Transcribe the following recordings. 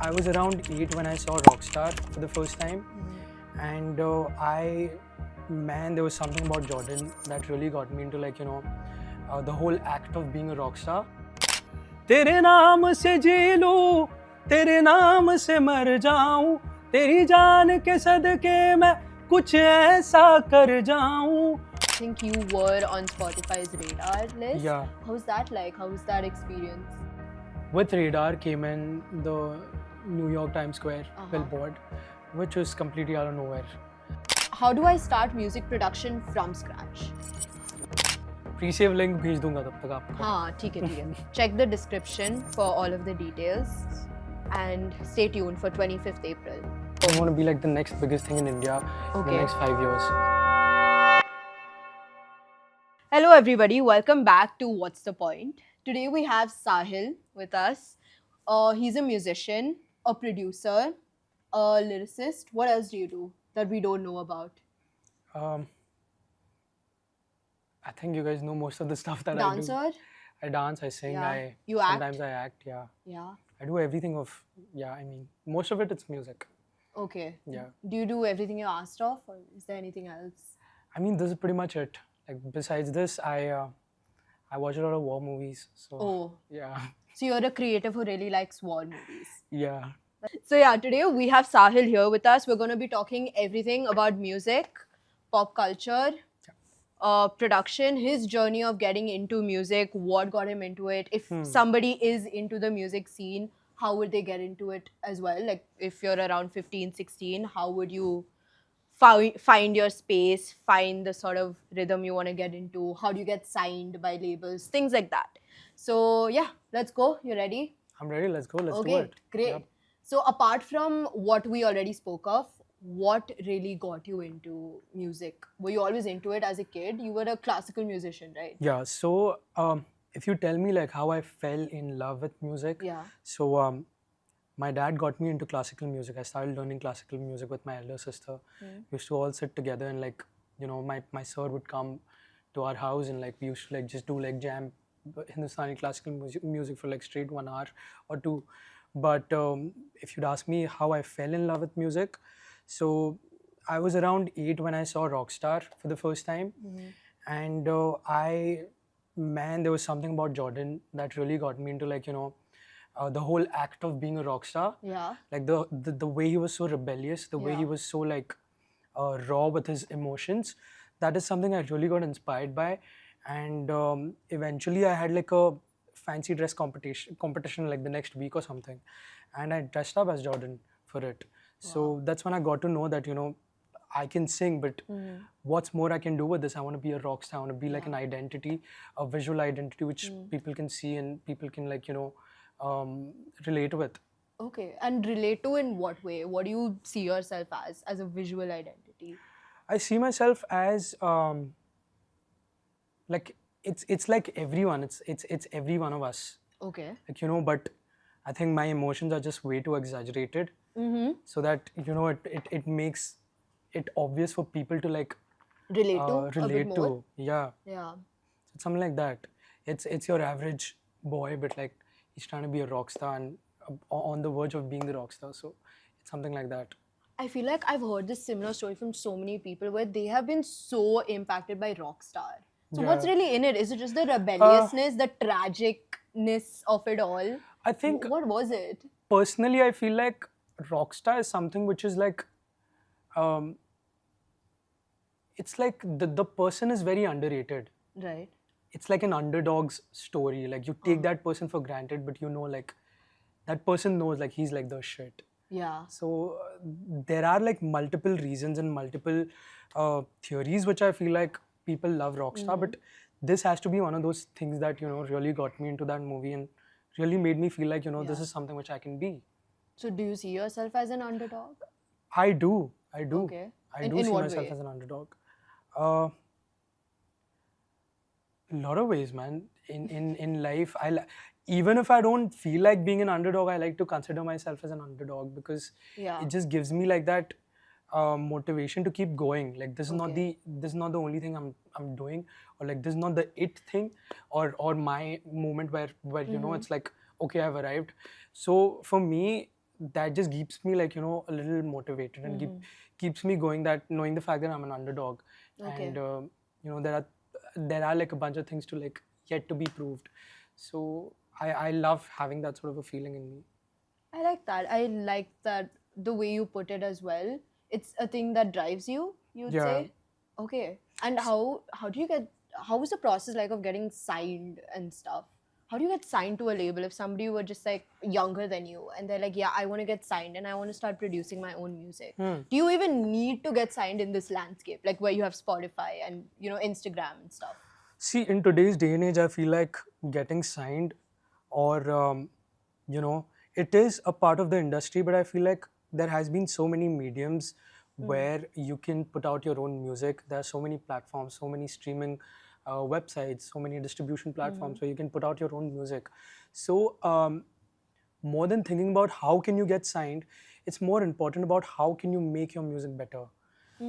I was around 8 when I saw Rockstar for the first time, and there was something about Jordan that really got me into the whole act of being a rock star. तेरे नाम से जी लूं, तेरे नाम से मर जाऊं, तेरी जान के सदके मैं कुछ ऐसा कर जाऊं. I think you were on Spotify's radar list. Yeah. How's that like? How was that experience? With Radar came in the New York Times Square billboard, which was completely out of nowhere. How do I start music production from scratch? Pre-save link भेज दूंगा तब तक आपको. हाँ, ठीक है. Check the description for all of the details and stay tuned for 25th April. I want to be like the next biggest thing in India in the next 5 years. Hello everybody, welcome back to What's the Point? Today we have Saahel with us. He's a musician, a producer, a lyricist. What else do you do that we don't know about? I think you guys know most of the stuff that Dancer? I do. I dance, I sing, Yeah. You sometimes act? I act, yeah. Yeah. I do everything most of it's music. Okay. Yeah. Do you do everything you're asked of, or is there anything else? I mean, this is pretty much it. Like besides this, I watch a lot of war movies. So Oh. yeah. So you're a creative who really likes war movies. Yeah. So yeah, today we have Saahel here with us. We're going to be talking everything about music, pop culture, production, his journey of getting into music, what got him into it. If somebody is into the music scene, how would they get into it as well? Like if you're around 15, 16, how would you find your space, find the sort of rhythm you want to get into? How do you get signed by labels? Things like that. So yeah, let's go. You ready? I'm ready. Let's go. Let's do Okay, it. great. Yep. So apart from what we already spoke of, what really got you into music? Were you always into it as a kid? You were a classical musician, right? Yeah. So if you tell me like how I fell in love with music, Yeah. so my dad got me into classical music. I started learning classical music with my elder sister. We used to all sit together and my sir would come to our house and we used to just do jam Hindustani classical music for straight 1 hour or two. But if you'd ask me how I fell in love with music, so I was around 8 when I saw Rockstar for the first time, and there was something about Jordan that really got me into the whole act of being a rock star. Yeah. Like the way he was so rebellious, the way he was so raw with his emotions. That is something I really got inspired by, and eventually I had a fancy dress competition the next week or something, and I dressed up as Jordan for it. So that's when I got to know that I can sing, but what's more I can do with this? I want to be a rock star. I want to be an identity, a visual identity which people can see and people can relate with. Okay, and relate to in what way? What do you see yourself as a visual identity? I see myself as it's like everyone. It's every one of us. Okay. But I think my emotions are just way too exaggerated. So that it makes it obvious for people to Relate to a bit relate more? to. Yeah. Yeah. It's something like that. It's your average boy, but he's trying to be a rock star and on the verge of being the rock star. So it's something like that. I feel like I've heard this similar story from so many people where they have been so impacted by Rockstar. So what's really in it? Is it just the rebelliousness, the tragicness of it all? I think What was it? personally, I feel like Rockstar is something which is it's the person is very underrated. Right. It's like an underdog's story. You take that person for granted, but that person knows he's the shit. Yeah. So there are multiple reasons and multiple theories which I feel people love Rockstar, but this has to be one of those things that really got me into that movie and really made me feel this is something which I can be. So do you see yourself as an underdog? I do. Okay. I In do see what myself way? as an underdog. A lot of ways, man. In life, even if I don't feel like being an underdog, I like to consider myself as an underdog because Yeah. it just gives me that motivation to keep going. This is not Okay. the only thing I'm doing, or this is not the it thing, or my moment where it's okay, I've arrived. So for me, that just keeps me like, you know, a little motivated and keeps me going, that knowing the fact that I'm an underdog. Okay. And you know, there are like a bunch of things to like yet to be proved. So I love having that sort of a feeling in me. I like that. I like that the way you put it as well. It's a thing that drives you, you'd Yeah. say. Okay. And how do you get, how was the process like of getting signed and stuff? How do you get signed to a label if somebody were just like younger than you and they're like, yeah, I want to get signed and I want to start producing my own music? Do you even need to get signed in this landscape, like where you have Spotify and, you know, Instagram and stuff? See, in today's day and age, I feel like getting signed, or you know, it is a part of the industry, but I feel like there has been so many mediums where you can put out your own music. There are so many platforms, so many streaming websites, so many distribution platforms where you can put out your own music. So more than thinking about how can you get signed, it's more important about how can you make your music better,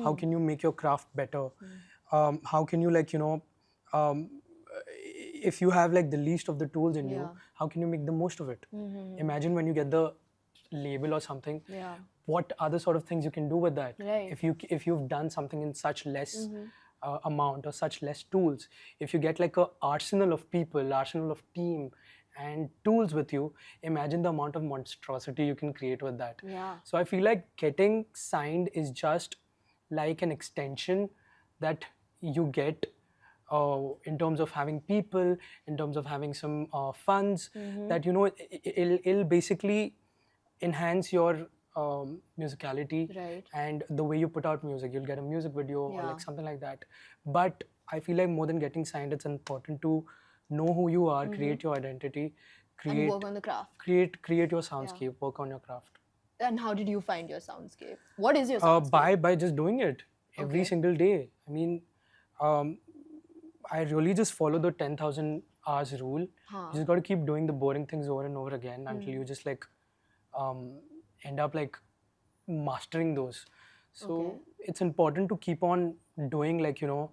how can you make your craft better, how can you, like, you know, um, if you have like the least of the tools in you, how can you make the most of it? Imagine when you get the label or something, Yeah. what other sort of things you can do with that. Right. If you've done something in such less amount or such less tools, if you get like a arsenal of people, arsenal of team and tools with you, imagine the amount of monstrosity you can create with that. Yeah. So I feel like getting signed is just like an extension that you get in terms of having people, in terms of having some funds, that, you know, it'll basically enhance your musicality. Right. And the way you put out music, you'll get a music video or Yeah. like something like that. But I feel like more than getting signed, it's important to know who you are, create your identity, And work on the craft. create your soundscape, work on your craft. And how did you find your soundscape? What is your soundscape? By just doing it every Okay. single day. I mean, I really just follow the 10,000 hours rule. You just got to keep doing the boring things over and over again until you just like end up like mastering those. So it's important to keep on doing, like, you know,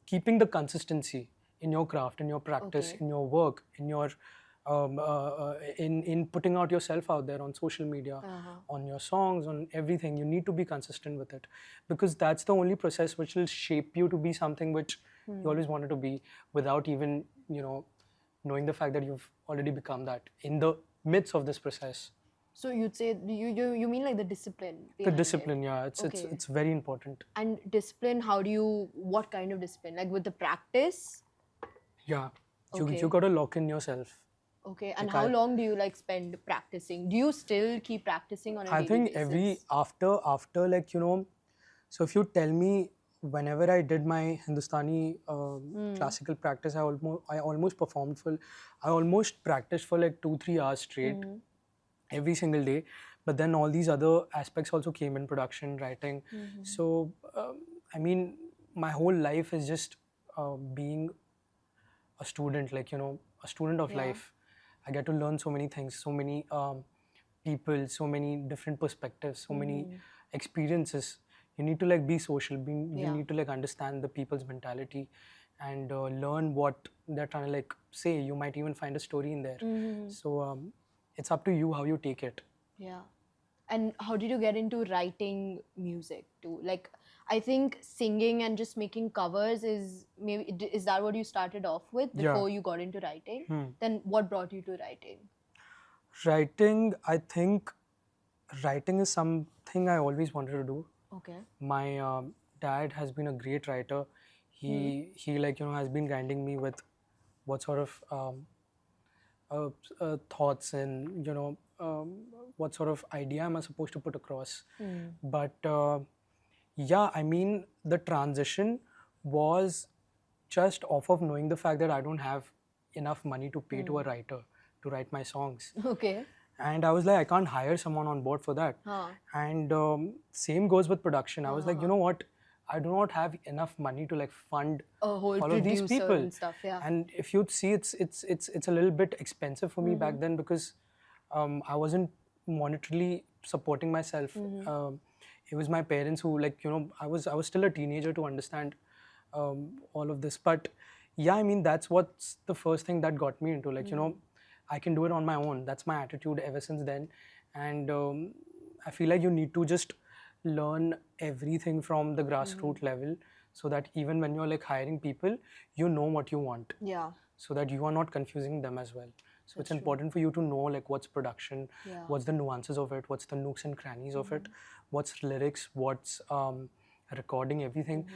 keeping the consistency in your craft, in your practice, in your work, in your in putting out yourself out there on social media, on your songs, on everything. You need to be consistent with it, because that's the only process which will shape you to be something which you always wanted to be, without even, you know, knowing the fact that you've already become that in the midst of this process. So you'd say you mean like the discipline? The behind it. discipline, yeah, it's very important. And discipline, how do you? What kind of discipline? Like with the practice? Yeah, Okay. you gotta lock in yourself. Okay. And how long do you like spend practicing? Do you still keep practicing on a daily I think basis? after like, you know, so if you tell me, whenever I did my Hindustani classical practice, I almost performed for, I almost practiced for like 2-3 hours straight every single day. But then all these other aspects also came in: production, writing. So I mean, my whole life is just being a student, like, you know, a student of life. I get to learn so many things, so many people, so many different perspectives, so many experiences. You need to like be social, you need to like understand the people's mentality and learn what they're trying to like say. You might even find a story in there. So it's up to you how you take it. Yeah. And how did you get into writing music too? Like, I think singing and just making covers is that what you started off with before you got into writing? Then what brought you to writing? Writing, I think writing is something I always wanted to do. Okay. My dad has been a great writer. He like, you know, has been guiding me with what sort of thoughts and, you know, what sort of idea am I supposed to put across. But yeah, I mean, the transition was just off of knowing the fact that I don't have enough money to pay to a writer to write my songs. Okay. And I was like, I can't hire someone on board for that. And same goes with production. I was like, you know what? I do not have enough money to like fund A whole all of these producer people and stuff, yeah. And if you'd see, it's a little bit expensive for me back then, because I wasn't monetarily supporting myself. It was my parents who, like, you know, I was still a teenager to understand all of this. But yeah, I mean, that's what's the first thing that got me into, like, you know, I can do it on my own. That's my attitude ever since then. and I feel like you need to just learn everything from the grassroots level, so that even when you're like hiring people, you know what you want, Yeah. so that you are not confusing them as well. So it's true. important for you to know like what's production, Yeah. what's the nuances of it, what's the nooks and crannies of it, what's lyrics, what's recording, everything.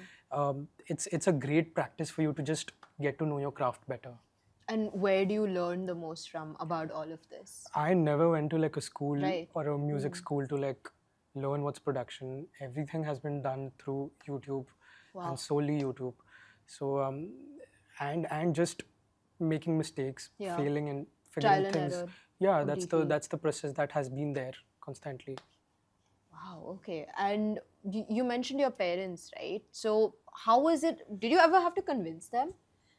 It's a great practice for you to just get to know your craft better. And where do you learn the most from about all of this? I never went to like a school Right. or a music school to like learn what's production. Everything has been done through YouTube and solely YouTube. So and just making mistakes, Yeah. failing and Trial figuring and things. error. Yeah, that's the process that has been there constantly. Wow, okay. And you mentioned your parents, right? So how was it? Did you ever have to convince them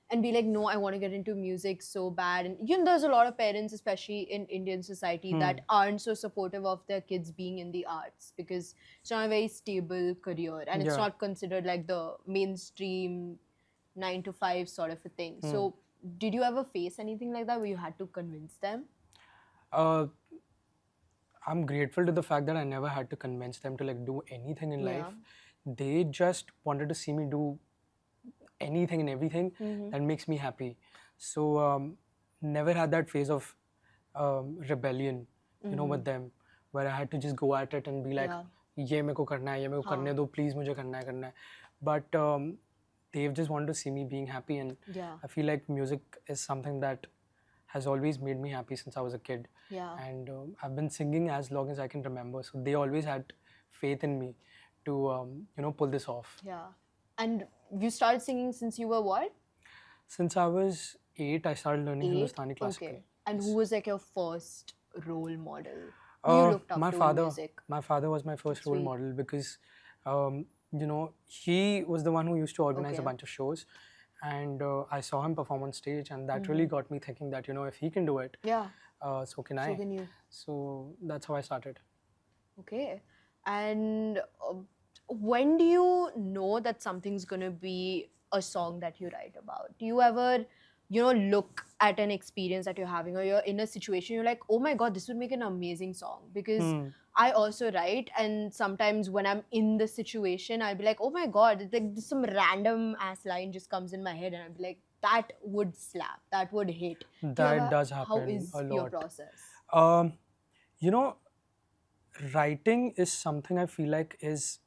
and be like, no, I want to get into music so bad? And there's a lot of parents, especially in Indian society, that aren't so supportive of their kids being in the arts because it's not a very stable career and it's Yeah. not considered like the mainstream 9 to 5 sort of a thing. So did you ever face anything like that where you had to convince them? Uh, I'm grateful to the fact that I never had to convince them to like do anything in life. They just wanted to see me do anything and everything that makes me happy. So never had that phase of rebellion, you know, with them, where I had to just go at it and be like, "ये मेरे को करना है, ये मेरे को करने दो, please मुझे करना है." But they've just wanted to see me being happy, and I feel like music is something that has always made me happy since I was a kid. Yeah. And I've been singing as long as I can remember. So they always had faith in me to, pull this off. Yeah. And you started singing since you were what? Since I was 8, I started learning 8? Hindustani classical. Okay. And who was like your first role model? Who you looked up my to father, in music? My father was my first role model because, he was the one who used to organize a bunch of shows. And I saw him perform on stage, and that really got me thinking that, if he can do it, Yeah. so can I. So can you. So that's how I started. Okay. And when do you know that something's going to be a song that you write about? Do you ever, look at an experience that you're having or you're in a situation, you're like, oh my God, this would make an amazing song? Because I also write, and sometimes when I'm in the situation, I'll be like, oh my God, like some random ass line just comes in my head, and I'll be like, that would slap, that would hit. That does happen How is a your lot. process? You know, writing is something I feel like is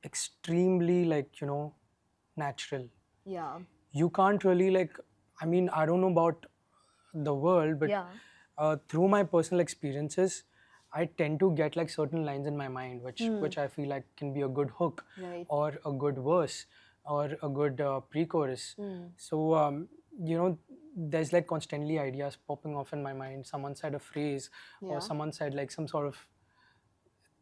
extremely natural. Yeah. You can't really I don't know about the world, but through my personal experiences, I tend to get like certain lines in my mind which I feel like can be a good hook, Right. or a good verse, or a good pre-chorus. So there's like constantly ideas popping off in my mind. Someone said a phrase, or someone said like some sort of,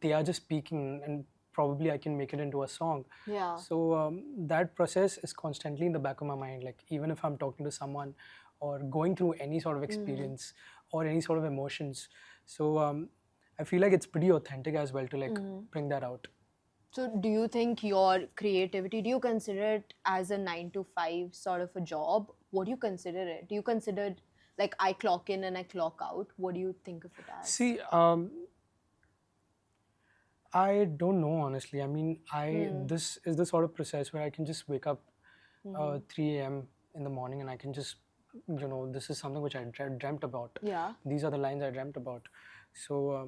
they are just speaking, and probably I can make it into a song. Yeah. So that process is constantly in the back of my mind. Like even if I'm talking to someone or going through any sort of experience or any sort of emotions. So I feel like it's pretty authentic as well to like bring that out. So do you think your creativity, do you consider it as a 9 to 5 sort of a job? What do you consider it? Do you consider it like I clock in and I clock out? What do you think of it as? See, I don't know, honestly. I mean, this is the sort of process where I can just wake up 3 a.m. in the morning, and I can just, this is something which I dreamt about. Yeah. These are the lines I dreamt about. So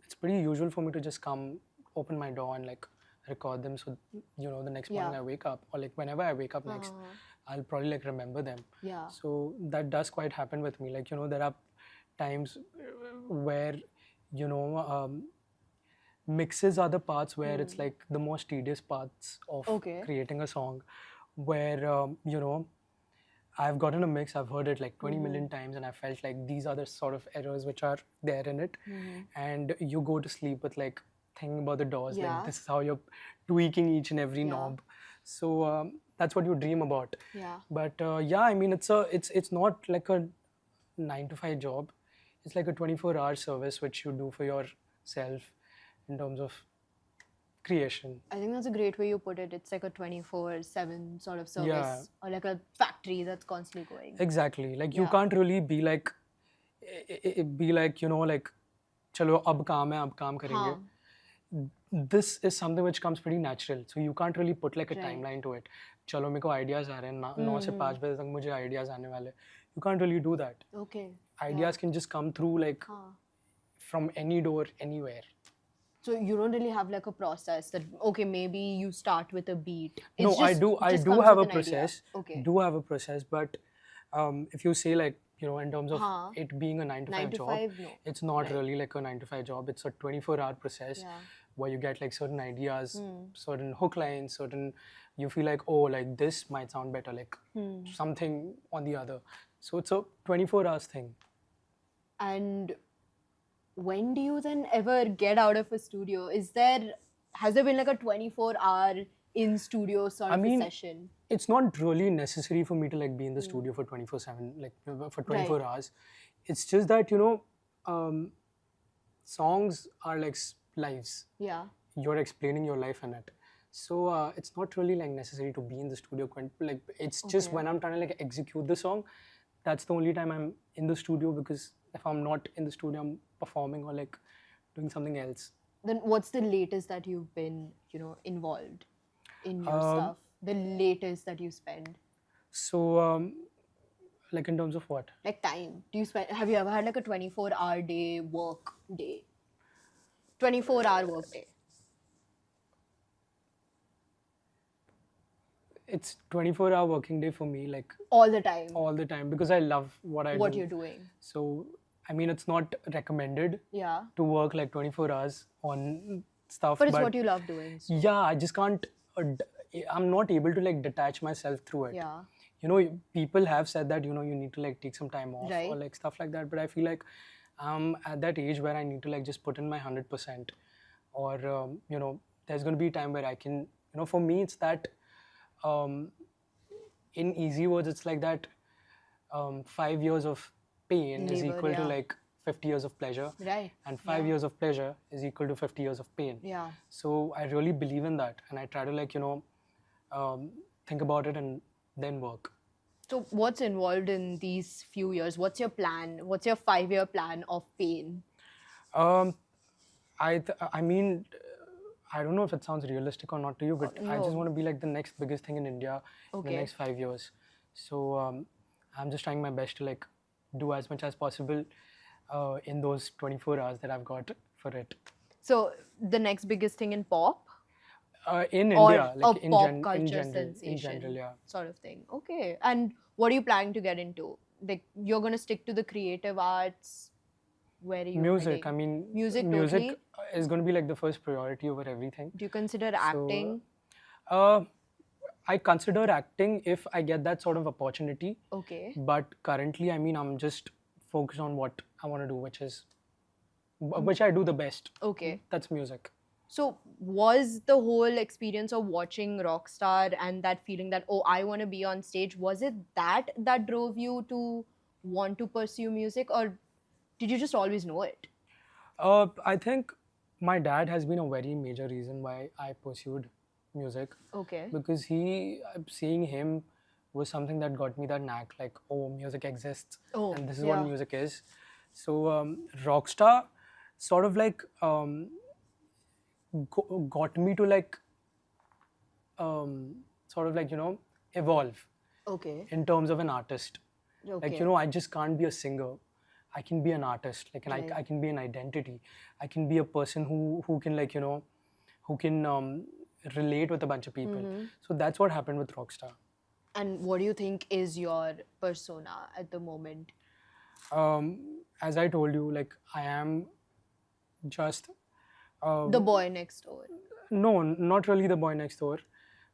it's pretty usual for me to just come, open my door, and like record them. So, the next morning I wake up, or like whenever I wake up next, I'll probably like remember them. Yeah. So that does quite happen with me. Like, there are times where, mixes are the parts where it's like the most tedious parts of creating a song, where I've gotten a mix, I've heard it like 20 million times, and I felt like these are the sort of errors which are there in it. And you go to sleep with like thinking about the doors, like this is how you're tweaking each and every knob. So that's what you dream about. Yeah. But I mean, it's not like a 9 to 5 job. It's like a 24-hour service which you do for yourself in terms of creation. I think that's a great way you put it. It's like a 24/7 sort of service, or like a factory that's constantly going. Exactly. Like you can't really be like, चलो अब काम है, अब काम करेंगे. हाँ. This is something which comes pretty natural, so you can't really put like a Right. timeline to it. चलो मेरे को ideas आ रहे हैं, 9 से 5 बजे तक मुझे ideas आने वाले. You can't really do that. Okay. Ideas can just come through like हाँ. from any door, anywhere. So you don't really have like a process that okay, maybe you start with a beat. No, It's I just- do just have comes a with an idea. process. Okay. Do have a process, but if you say like, you know, in terms of हाँ. it being a 9 to 5 9 to job, 5, no. it's not Right. really like a 9 to 5 job. It's a 24-hour process Yeah. where you get like certain ideas, certain hook lines, certain, you feel like, oh, like this might sound better, like something on the other. So it's a 24 hours thing. And when do you then ever get out of a studio? Has there been like a 24-hour in studio sort of a session? It's not really necessary for me to like be in the studio for 24/7, like for 24 hours. It's just that, you know, songs are like lives. Yeah. You're explaining your life in it. So it's not really like necessary to be in the studio. Like it's just when I'm trying to like execute the song, that's the only time I'm in the studio, because if I'm not in the studio, I'm performing or like doing something else. Then what's the latest that you've been, you know, involved in your stuff? The latest that you spend? So like in terms of what? Like time. Have you ever had like a 24-hour day work day? 24-hour work day. It's 24-hour working day for me, like all the time. All the time, because I love what I do. What you're doing. So I mean, it's not recommended Yeah. to work like 24 hours on stuff. But it's what you love doing. So. Yeah, I just can't. I'm not able to like detach myself through it. Yeah. You know, people have said that, you know, you need to like take some time off Right. or like stuff like that. But I feel like I'm at that age where I need to like just put in my 100%. Or, you know, there's going to be a time where I can, you know, for me, it's that, in easy words, it's like that 5 years of pain is Labor, equal to yeah. like 50 years of pleasure. Right. And 5 years of pleasure is equal to 50 years of pain. Yeah. So I really believe in that. And I try to like, you know, think about it and then work. So what's involved in these few years? What's your plan? What's your 5-year plan of pain? I mean, I don't know if it sounds realistic or not to you, but I just No. want to be like the next biggest thing in India in the Okay. next 5 years. So I'm just trying my best to like do as much as possible in those 24 hours that I've got for it. So the next biggest thing in pop? In Or India, a like pop culture in sensation general, yeah. sort of thing. Okay. And what are you planning to get into? Like you're going to stick to the creative arts? Where are you Music, heading? I mean, Music music totally? is going to be like the first priority over everything. Do you consider acting? I consider acting if I get that sort of opportunity. Okay. But currently, I mean, I'm just focused on what I want to do, which I do the best. Okay. That's music. So was the whole experience of watching Rockstar and that feeling that, oh, I want to be on stage, was it that drove you to want to pursue music, or did you just always know it? I think my dad has been a very major reason why I pursued music. Okay. Because seeing him was something that got me that knack, like, oh, music exists, Oh, and this is yeah. what music is. So Rockstar sort of like got me to like sort of like, you know, evolve Okay. in terms of an artist. Okay. Like, you know, I just can't be a singer. I can be an artist. Like, and Right. I can be an identity. I can be a person who can like, you know, who can relate with a bunch of people. So that's what happened with Rockstar. And what do you think is your persona at the moment? As I told you, like, I am just The boy next door. no, not really the boy next door.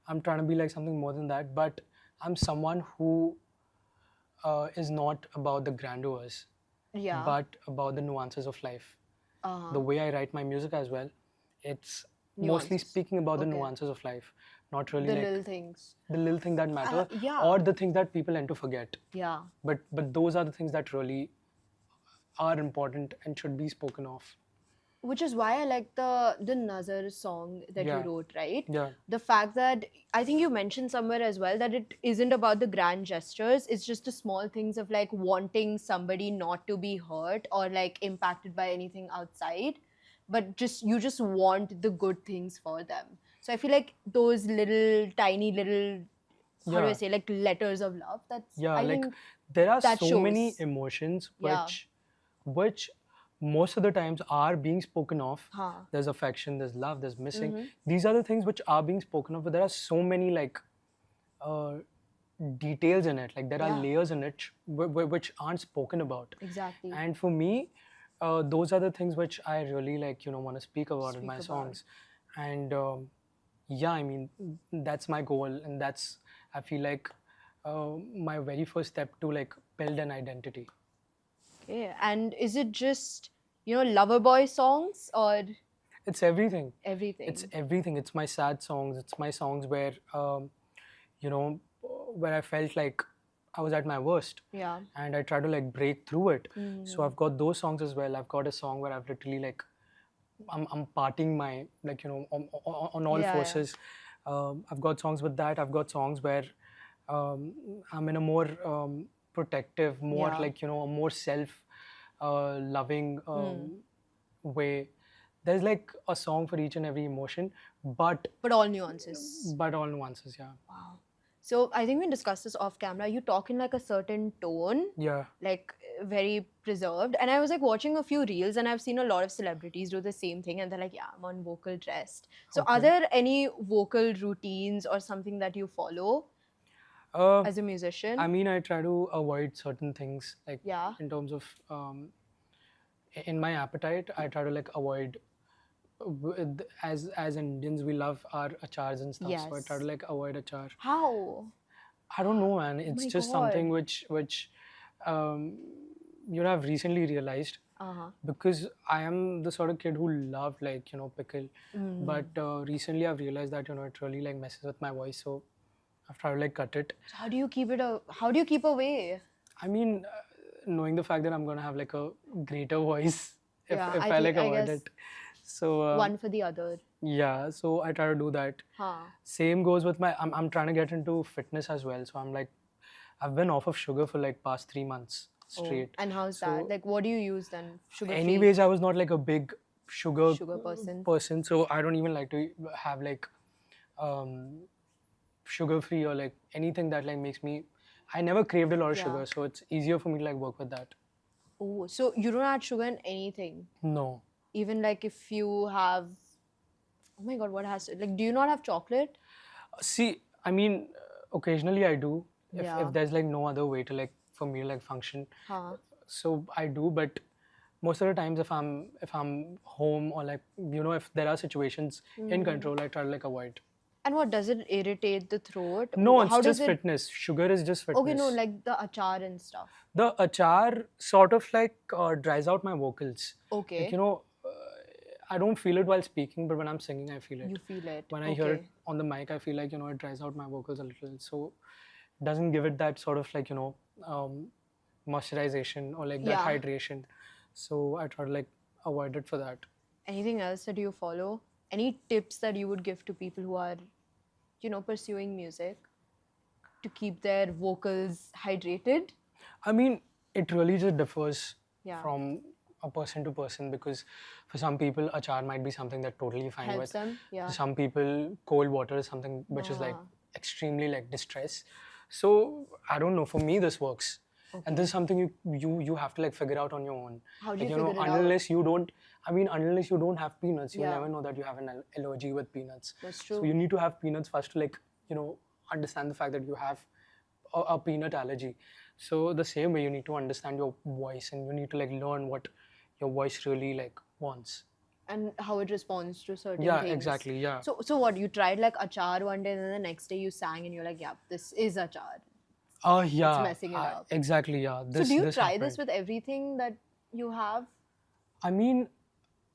I'm trying to be like something more than that, but I'm someone who is not about the grandeurs, Yeah. but about the nuances of life. Uh-huh. The way I write my music as well, it's mostly Nuances. speaking about the Okay. nuances of life, not really The like little things. the little thing that matter, yeah. or the things that people tend to forget. Yeah. But those are the things that really are important and should be spoken of. Which is why I like the Nazar song that you Yeah. wrote, right? Yeah. The fact that I think you mentioned somewhere as well that it isn't about the grand gestures, it's just the small things of like wanting somebody not to be hurt or like impacted by anything outside, but just you just want the good things for them. So I feel like those little tiny little, how do I Yeah. say, like letters of love, that's Yeah, I like think there are that so many shows. emotions Yeah. which most of the times are being spoken of. Huh. There's affection, there's love, there's missing. Mhm. These are the things which are being spoken of, but there are so many like uh, details in it. Like there are Yeah. layers in it which aren't spoken about. Exactly. And for me, those are the things which I really like, want to speak about in Speak my about. songs. And yeah, I mean, that's my goal, and that's, I feel like, my very first step to like build an identity. Okay. And is it just, lover boy songs or It's everything. everything? It's everything. It's my sad songs. It's my songs where, you know, where I felt like I was at my worst. Yeah. And I try to like break through it. So Mhm. I've got those songs as well. I've got a song where I've literally like, I'm parting my, like, on all Yeah, yeah. forces. I've got songs with that. I've got songs where I'm in a more protective, more Yeah. like, a more self loving Hmm. way. There's like a song for each and every emotion, but But all nuances. all nuances, yeah. Wow. So I think we discussed this off camera. You talk in like a certain tone, Yeah. like very preserved. And I was like watching a few reels, and I've seen a lot of celebrities do the same thing, and they're like, "Yeah, I'm on vocal rest." So are Okay. there any vocal routines or something that you follow as a musician? I mean, I try to avoid certain things, like Yeah. in terms of in my appetite. I try to like avoid. As Indians, we love our achars and stuff. So I try Yes. to like avoid achar. How? I don't know, man. Oh It's my just something God. which um, I've recently realized, Uh-huh. because I am the sort of kid who loved like pickle, Mm. but recently I've realized that it really like messes with my voice. So I've tried to like cut it. So how do you keep it? How do you keep away? I mean, knowing the fact that I'm gonna have like a greater voice if Yeah, if I I think like I avoid guess it. So one for the other. yeah, so I try to do that. Huh. Same goes with my. I'm trying to get into fitness as well. So I'm like, I've been off of sugar for like past 3 months Oh. straight. And how's So that? Like, what do you use then? Sugar-free anyways, I was not like a big sugar person? so I don't even like to have like um, sugar free or like anything that like makes me. I never craved a lot of Yeah. sugar, so it's easier for me to like work with that. Oh, so you don't add sugar in anything? No. Even like if you have, oh my God, what has to, like, do you not have chocolate? See, I mean, occasionally I do. Yeah. If there's like no other way to like for me to like function, Huh. so I do. But most of the times, if I'm home or like if there are situations in control, I try to like avoid. And what, does it irritate the throat? No, it's How does just it? fitness. Sugar is just fitness. Okay, no, like the achar and stuff. The achar sort of like dries out my vocals. Okay. Like, I don't feel it while speaking, but when I'm singing, I feel it. You feel it. When I hear it Okay. on the mic, I feel like it dries out my vocals a little. So it doesn't give it that sort of like moisturization or like that Yeah. hydration. So I try to like avoid it for that. Anything else that you follow? Any tips that you would give to people who are, pursuing music to keep their vocals hydrated? I mean, it really just differs Yeah. from a person to person, because for some people, achar might be something that totally fine Helps with. them? Yeah. For some people, cold water is something which is like Ah. extremely like distress. So I don't know. For me, this works, and this is something you have to like figure out on your own. How do you Like, figure it out? unless you don't. I mean, unless you don't have peanuts, you Yeah. never know that you have an allergy with peanuts. That's So true. you need to have peanuts first to like understand the fact that you have a peanut allergy. So the same way, you need to understand your voice, and you need to like learn what your voice really like wants. And how it responds to certain Yeah, things. exactly. Yeah. So what, you tried like achar one day, and then the next day you sang and you're like, yeah, this is achar. Yeah. messing it up. Exactly. Yeah. So do you try happened. this with everything that you have? I mean,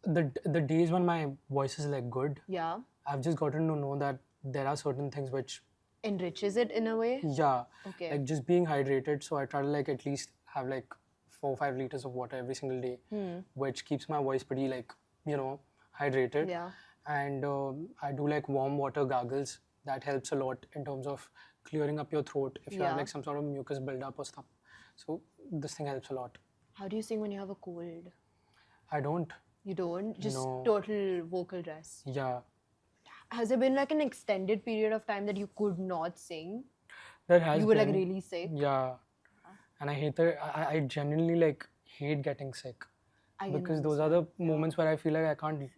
the days when my voice is like good, Yeah. I've just gotten to know that there are certain things which, Enriches it in a way? yeah, Okay. like just being hydrated. So I try to like at least have like 4 or 5 liters of water every single day, which keeps my voice pretty like hydrated. Yeah. And I do like warm water gargles. That helps a lot in terms of clearing up your throat if you have Yeah. like some sort of mucus buildup or stuff. So this thing helps a lot. How do you sing when you have a cold? I don't. You don't? Just No. total vocal rest. Yeah. Has there been like an extended period of time that you could not sing? There has You were like been. really sick? Yeah. And I hate that. I genuinely like hate getting sick. I can Because those are the understand. moments where I feel like I can't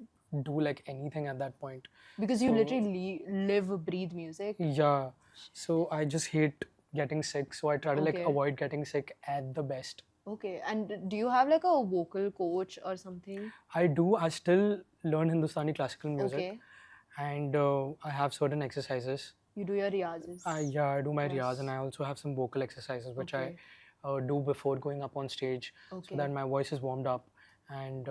do like anything at that point. Because you So- literally live, breathe music. Yeah. So I just hate getting sick. So I try to like Okay. avoid getting sick at the best. Okay. And do you have like a vocal coach or something? I do. I still learn Hindustani classical music. Okay. And I have certain exercises. You do your riyazes. I do my Yes. riyaz, and I also have some vocal exercises which Okay. I do before going up on stage, Okay. so that my voice is warmed up, and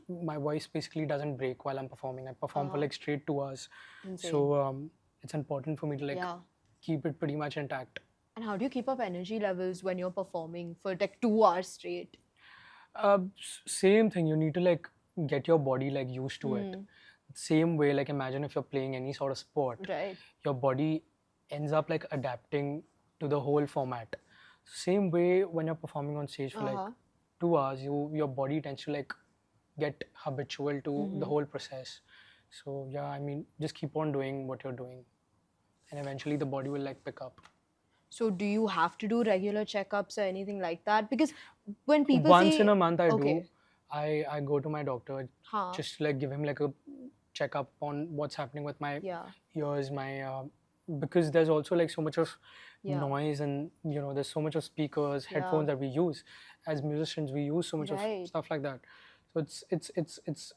my voice basically doesn't break while I'm performing. I perform for like straight 2 hours, Insane. so it's important for me to like Yeah. keep it pretty much intact. And how do you keep up energy levels when you're performing for like 2 hours straight? Same thing. You need to like get your body like used to it. Hmm. Same way, like imagine if you're playing any sort of sport. Right. Your body ends up like adapting to the whole format. Same way when you're performing on stage for like 2 hours, your body tends to like get habitual to the whole process. So yeah, I mean, just keep on doing what you're doing, and eventually the body will like pick up. So do you have to do regular checkups or anything like that? Because when people Once say, in a month, I Okay. do. I go to my doctor Huh. just to like give him like a checkup on what's happening with my Yeah. ears, my because there's also like so much of Yeah. noise, and there's so much of speakers, Yeah. headphones that we use as musicians. We use so much Right. of stuff like that. So it's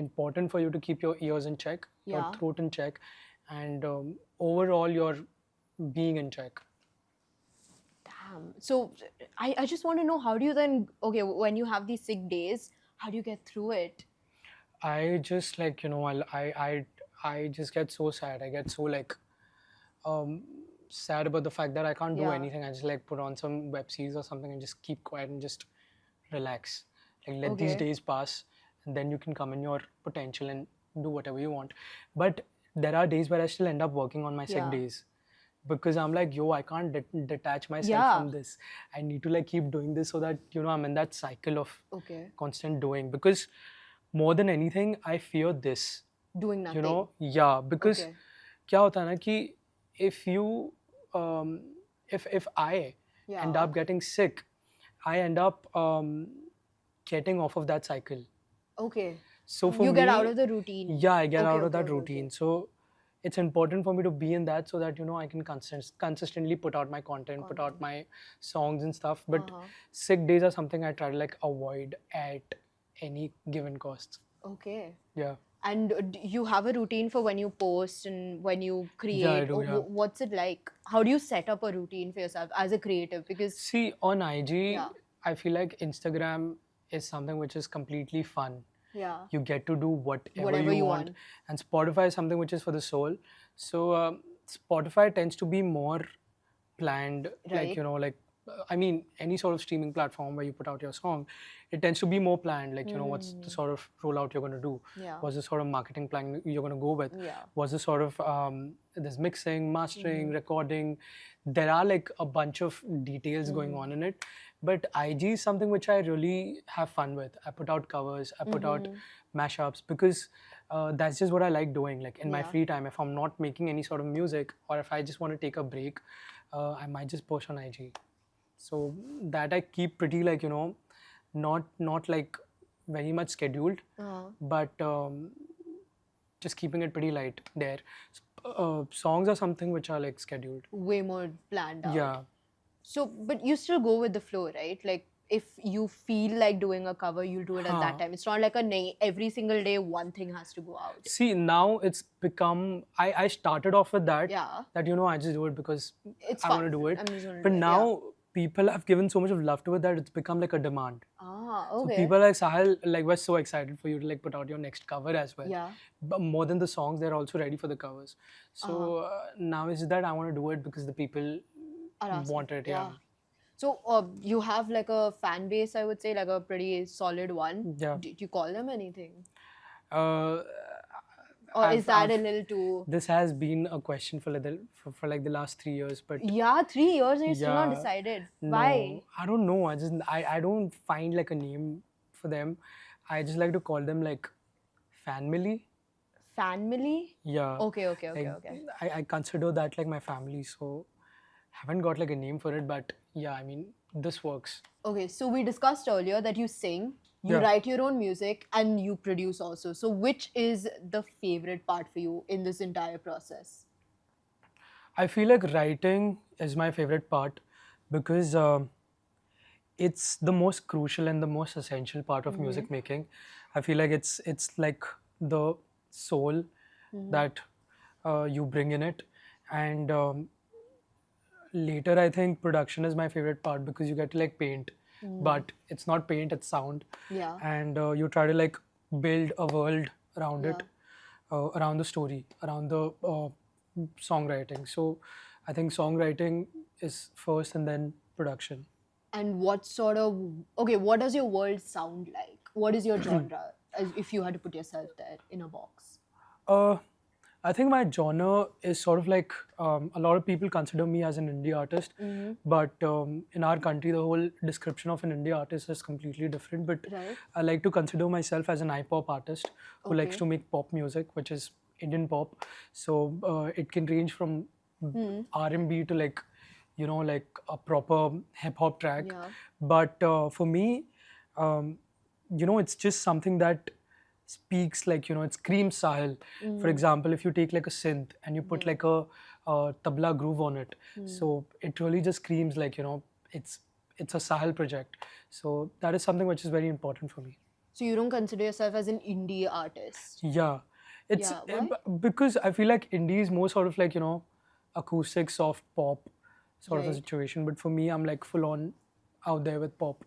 important for you to keep your ears in check, your Yeah. throat in check, and overall your being in check. Damn. So I just want to know, how do you then, okay, when you have these sick days, how do you get through it? I just like I just get so sad. I get so like sad about the fact that I can't do Yeah. anything. I just like put on some web series or something and just keep quiet and just relax. Like let these Okay. days pass, and then you can come in your potential and do whatever you want. But there are days where I still end up working on my sick Yeah. days, because I'm like, yo, I can't detach myself Yeah. from this. I need to like keep doing this so that I'm in that cycle of Okay. constant doing. Because more than anything, I fear this. Doing nothing. Yeah, because Okay. क्या होता है ना कि if you if I end Yeah. up getting sick, I end up getting off of that cycle. Okay. So for You me, get out of the routine. yeah, I get Okay, out of okay, that okay, routine. okay. So it's important for me to be in that, so that I can consistently put out my content, put out my songs and stuff. But sick days are something I try to like avoid at any given cost. Okay. Yeah. And you have a routine for when you post and when you create? Yeah, I do, Or yeah. what's it like? How do you set up a routine for yourself as a creative? Because See, on IG, Yeah. I feel like Instagram is something which is completely fun. yeah, You get to do whatever, Whatever you you want. want. And Spotify is something which is for the soul. So Spotify tends to be more planned, Right. like I mean, any sort of streaming platform where you put out your song, it tends to be more planned. Like, what's the sort of rollout you're going to do? Yeah. What's the sort of marketing plan you're going to go with? Yeah. What's the sort of there's mixing, mastering, recording. There are like a bunch of details going on in it. But IG is something which I really have fun with. I put out covers, I put out mashups, because that's just what I like doing. Like in my Yeah. free time, if I'm not making any sort of music, or if I just want to take a break, I might just post on IG. So that I keep pretty like, not like very much scheduled, but just keeping it pretty light there. Songs are something which are like scheduled. Way more planned out. Yeah. So, but you still go with the flow, right? Like, if you feel like doing a cover, you'll do it at that time. It's not like every single day one thing has to go out. See, now it's become, I started off with that, Yeah. that, I just do it because It's I fun. want to do it. I'm just gonna But do it, now people have given so much of love to it that it's become like a demand. Ah, So okay. people like Saahel, like, we're so excited for you to like put out your next cover as well. Yeah. But more than the songs, they're also ready for the covers. So now it's that I want to do it because the people Are asking, want it. Yeah. So you have like a fan base, I would say, like a pretty solid one. Yeah. Did you call them anything? Uh, Or is that a I've little too? this has been a question for like the last 3 years, but Yeah, 3 years and you're still not yeah, decided. no, Why? I don't know. I don't find like a name for them. I just like to call them like family. Family? Yeah. Okay, okay, okay, Like okay. I consider that like my family, so haven't got like a name for it, but yeah, I mean this works. Okay, so we discussed earlier that you sing, you Yeah. write your own music, and you produce also. So which is the favorite part for you in this entire process? I feel like writing is my favorite part because it's the most crucial and the most essential part of music making. I feel like it's like the soul that you bring in it, and later I think production is my favorite part because you get to like paint, but it's not paint, it's sound. Yeah. And you try to like build a world around it, Yeah. around the story, around the songwriting. So I think songwriting is first and then production. And what sort of, okay, what does your world sound like? What is your genre, if you had to put yourself there in a box? Uh, I think my genre is sort of like a lot of people consider me as an indie artist, but in our country, the whole description of an indie artist is completely different. But Right. I like to consider myself as an I-pop artist who likes Okay. to make pop music, which is Indian pop. So it can range from R&B to like, like a proper hip hop track. Yeah. But for me, it's just something that speaks like it screams Sahel. For example, if you take like a synth and you put like a tabla groove on it, so it really just screams like it's a Sahel project. So that is something which is very important for me. So you don't consider yourself as an indie artist? Yeah, it's Yeah, why? because I feel like indie is more sort of like acoustic, soft pop sort of a Right. situation. But for me, I'm like full on out there with pop.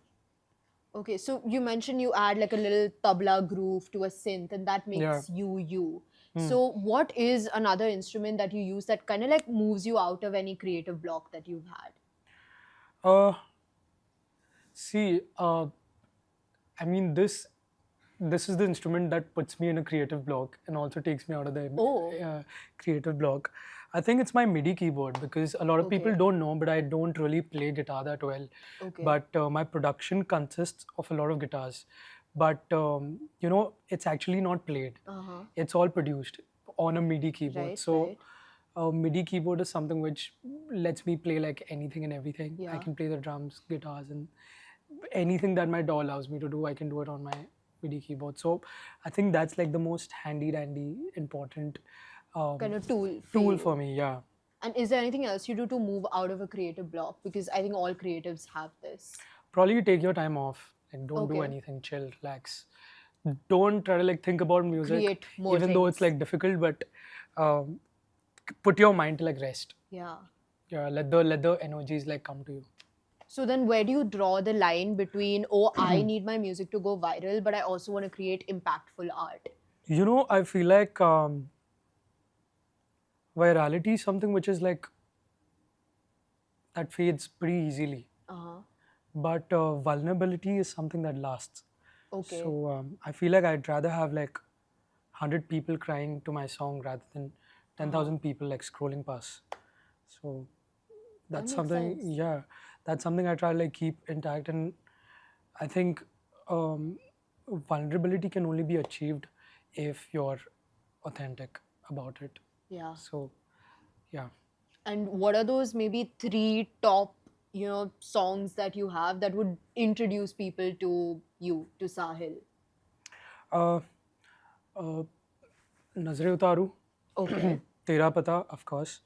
Okay, so you mentioned you add like a little tabla groove to a synth and that makes Yeah. you. So what is another instrument that you use that kind of like moves you out of any creative block that you've had? Uh, See, I mean this is the instrument that puts me in a creative block and also takes me out of the Oh. creative block. I think it's my MIDI keyboard because a lot of people Okay. don't know, but I don't really play guitar that well. Okay. But my production consists of a lot of guitars. But it's actually not played. Uh-huh. It's all produced on a MIDI keyboard. Right, So right. MIDI keyboard is something which lets me play like anything and everything. I Yeah. can play the drums, guitars, and anything that my DAW allows me to do, I can do it on my MIDI keyboard. So I think that's like the most handy dandy important Kind of tool tool you. for me. Yeah. And is there anything else you do to move out of a creative block? Because I think all creatives have this. Probably you take your time off. Like don't do Okay. anything. Chill, relax. Don't try to like think about music, Create more even though it's things. like difficult. But put your mind to like rest. Yeah. Yeah. Let the energies like come to you. So then where do you draw the line between, oh, I need my music to go viral, but I also want to create impactful art? I feel like virality is something which is like that fades pretty easily. Uh-huh. But vulnerability is something that lasts. Okay. So I feel like I'd rather have like 100 people crying to my song rather than 10,000 people like scrolling past. So that's makes something, sense. yeah, that's something I try to like keep intact. And I think vulnerability can only be achieved if you're authentic about it. Yeah. So, yeah. And what are those maybe 3 top, songs that you have that would introduce people to you, to Saahel? Uh, uh, Nazre Utaru, Okay. Tera Pata, of course.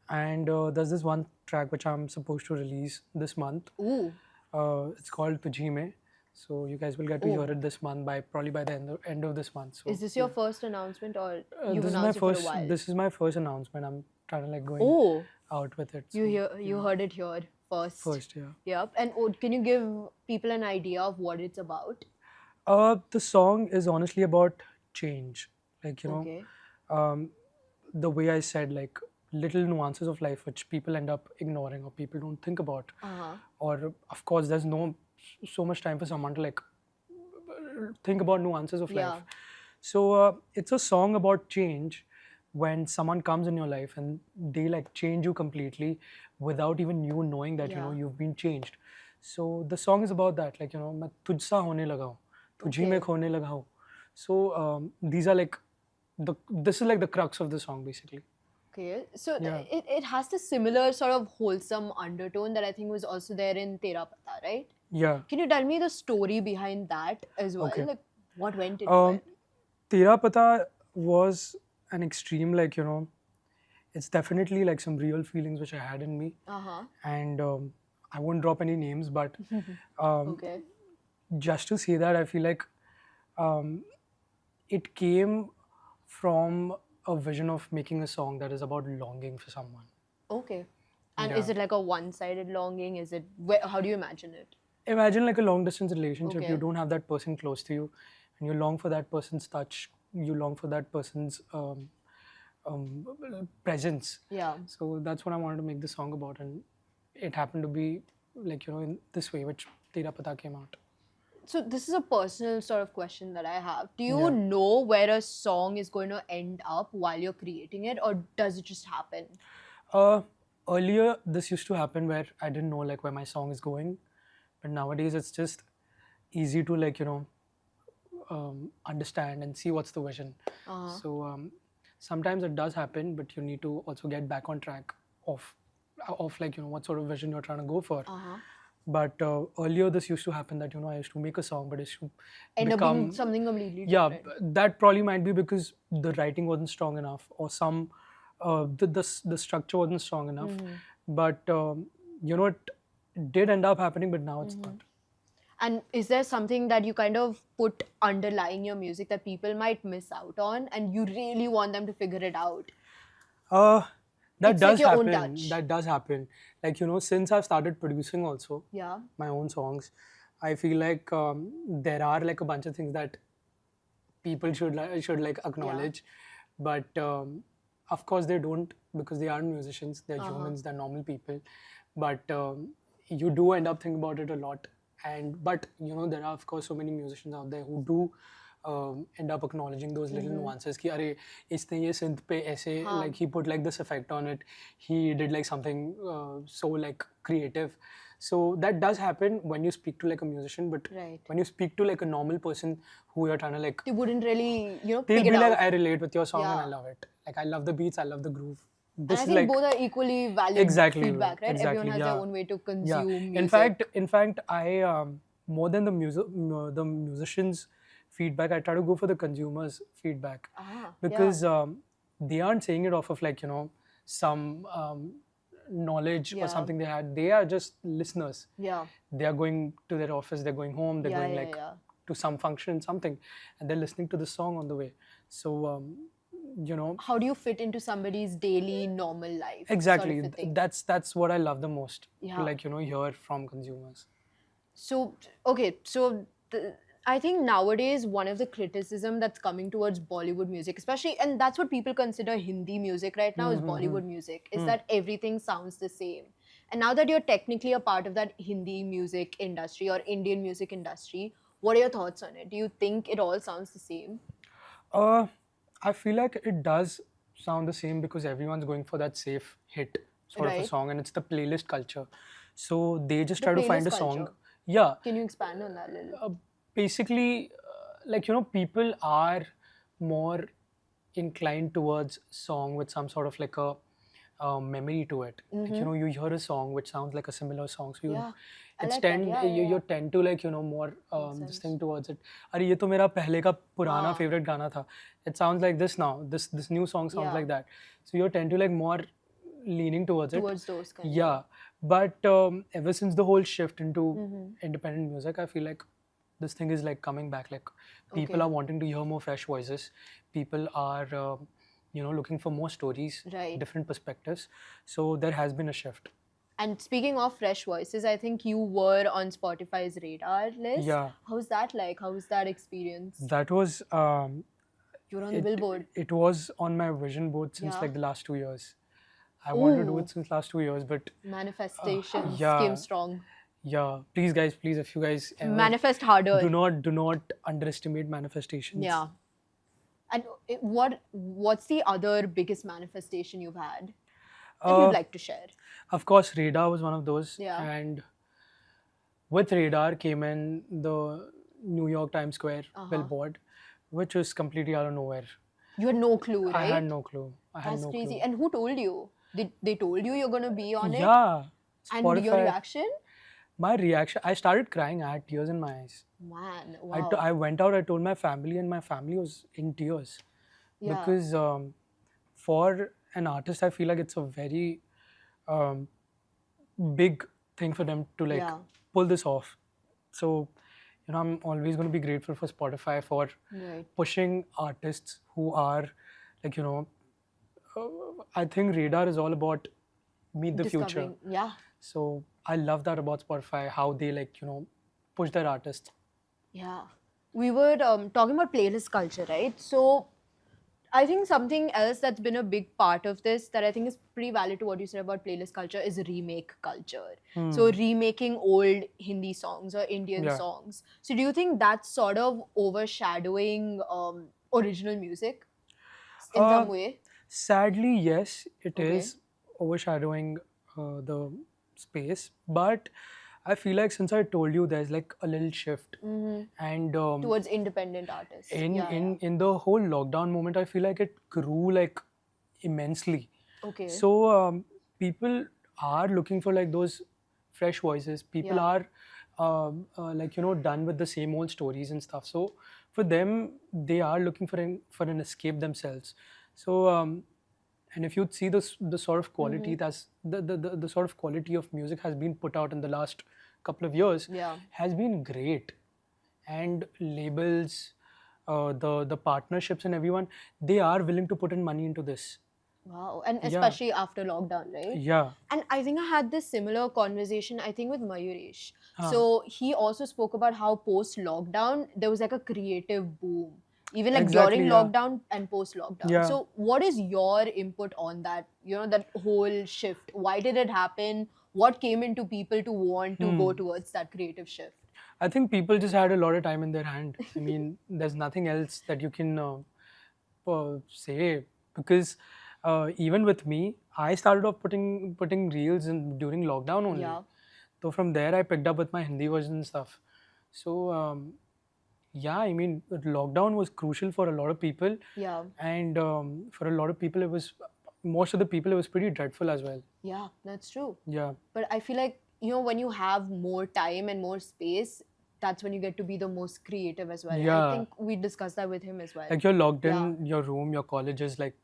And there's this one track which I'm supposed to release this month. Ooh. It's called Tujhi Mein. So you guys will get to hear it this month probably by the end of this month. So Is this your first announcement or you've this is my announced it for a first. while? This is my first announcement. I'm trying to like going Oh, out with it. you heard it here first. First, yeah. Yep. And can you give people an idea of what it's about? The song is honestly about change. Like Okay. the way I said, like little nuances of life which people end up ignoring or people don't think about. Uh-huh. Or of course, there's no so much time for someone to like think about nuances of Yeah. life. So it's a song about change when someone comes in your life and they like change you completely without even you knowing that you know Yeah. you've been changed. So the song is about that, like, you know, मैं तुझसा होने लगा हूँ, तुझी में Okay. खोने लगा हूँ. So these are like this is like the crux of the song basically. Okay, so Yeah. it has this similar sort of wholesome undertone that I think was also there in Tera Pata, right? Yeah. Can you tell me the story behind that as well? Okay. Like what went into Um, it? Tera Pata was an extreme, like, you know, it's definitely like some real feelings which I had in me. Uh-huh. And I won't drop any names, but Okay. just to say that, I feel like it came from a vision of making a song that is about longing for someone. Okay. And Yeah. is it like a one-sided longing? Is it how do you imagine it? Imagine like a long distance relationship. Okay. You don't have that person close to you, and you long for that person's touch. You long for that person's presence. Yeah. So that's what I wanted to make the song about, and it happened to be like, you know, in this way, which Tera Pata came out. So this is a personal sort of question that I have. Do you Yeah. know where a song is going to end up while you're creating it, or does it just happen? Earlier, this used to happen where I didn't know like where my song is going, but nowadays it's just easy to like, you know, understand and see what's the vision. Uh-huh. So sometimes it does happen, but you need to also get back on track of like, you know, what sort of vision you're trying to go for. Uh-huh. But earlier this used to happen that, you know, I used to make a song, but it used to End up become being something completely yeah, different. that probably might be because the writing wasn't strong enough, or some the structure wasn't strong enough. But you know, it did end up happening, but now it's not. And is there something that you kind of put underlying your music that people might miss out on, and you really want them to figure it out? That It's does like your own happen. touch. That does happen. Like, you know, since I've started producing also Yeah. my own songs, I feel like there are like a bunch of things that people should like acknowledge, but of course they don't, because they aren't musicians. They're humans. They're normal people. But you do end up thinking about it a lot. And but you know, there are of course so many musicians out there who do end up acknowledging those little nuances कि अरे इसने ये synth पे ऐसे like he put like this effect on it, he did like something so like creative. So that does happen when you speak to like a musician, but Right. when you speak to like a normal person who you're trying to like, You wouldn't really, they'll pick be it like, out. I relate with your song and I Yeah. love it. Like I love the beats, I love the groove. And This I is think like both are equally valid exactly feedback, right? exactly, Everyone has yeah. their own way to consume music. In fact, I more than the the musicians' feedback, I try to go for the consumers' feedback, because they aren't saying it off of like, you know, some knowledge or something they had. They are just listeners. Yeah. They are going to their office, they're going home, they're Yeah, going yeah, like yeah. to some function, something, and they're listening to the song on the way. So you know, How do you fit into somebody's daily normal life? exactly, Sort of a thing. that's what I love the most. Yeah. To like, you know, hear from consumers. So, okay, so I think nowadays one of the criticism that's coming towards Bollywood music, especially, and that's what people consider Hindi music right now, is Bollywood music, is that everything sounds the same. And now that you're technically a part of that Hindi music industry or Indian music industry, what are your thoughts on it? Do you think it all sounds the same? I feel like it does sound the same because everyone's going for that safe hit sort of a Right. song, and it's the playlist culture. So they just The try to find playlist a song. culture. Yeah, Can you expand on that a little? basically, like, you know, people are more inclined towards song with some sort of like a memory to it. Like, you know, you hear a song which sounds like a similar song, so you Yeah, I it's like that. tend Yeah, you yeah. tend to like, you know, more this thing towards it. अरे ये तो मेरा पहले का पुराना favorite गाना था. It sounds like this now. This new song sounds Yeah. like that. So you tend to like more leaning towards it. Towards those kind of. Yeah, but ever since the whole shift into independent music, I feel like this thing is like coming back. Like people Okay. are wanting to hear more fresh voices. People are you know, looking for more stories, Right. different perspectives. So there has been a shift. And speaking of fresh voices, I think you were on Spotify's radar list. Yeah. How's that like? How was that experience? That was You were on the billboard. it was on my vision board since Yeah. like the last 2 years. I wanted to do Ooh. it since last 2 years, but Manifestations yeah. came strong. yeah. Please, guys, please, if you guys ever Manifest harder. do not underestimate manifestations. Yeah. And what's the other biggest manifestation you've had that you'd Uh, like to share? of course, Radar was one of those, Yeah. and with Radar came in the New York Times Square billboard, which was completely out of nowhere. You had no clue, right? I had no clue. I had That's no crazy. clue. And who told you? They told you you're gonna be on it? Yeah. And your Spotify. reaction? My reaction, I started crying. I had tears in my eyes. Man, wow. I went out, I told my family, and my family was in tears. Yeah. Because for an artist, I feel like it's a very big thing for them to like pull this off. So, I'm always going to be grateful for Spotify for pushing artists who are like, I think Radar is all about meet the future. Yeah. So I love that about Spotify, how they like, push their artists. Yeah. We were talking about playlist culture, right? So I think something else that's been a big part of this that I think is pretty valid to what you said about playlist culture is remake culture. So remaking old Hindi songs or Indian songs. So do you think that's sort of overshadowing original music in some way? Sadly, yes, it is overshadowing the space. But I feel like since I told you, there's like a little shift, and towards independent artists. In the whole lockdown moment, I feel like it grew like immensely. Okay. So people are looking for like those fresh voices. People are like done with the same old stories and stuff. So for them, they are looking for an escape themselves. So and if you'd see the sort of quality that's the sort of quality of music has been put out in the last couple of years has been great, and labels, the partnerships and everyone, they are willing to put in money into this. Wow, and especially after lockdown, right? Yeah. And I think I had this similar conversation, I think, with Mayuresh. So he also spoke about how post-lockdown, there was like a creative boom. Even like during lockdown and post-lockdown. So what is your input on that, that whole shift? Why did it happen? What came into people to want to go towards that creative shift? I think people just had a lot of time in their hand. I mean, there's nothing else that you can say, because even with me, I started off putting reels during lockdown only. So from there, I picked up with my Hindi version and stuff. So yeah, I mean, lockdown was crucial for a lot of people. Yeah. And for a lot of people, most of the people, it was pretty dreadful as well. Yeah, that's true. Yeah. But I feel like, when you have more time and more space, that's when you get to be the most creative as well. Yeah. I think we discussed that with him as well. Like you're locked in your room, your college is like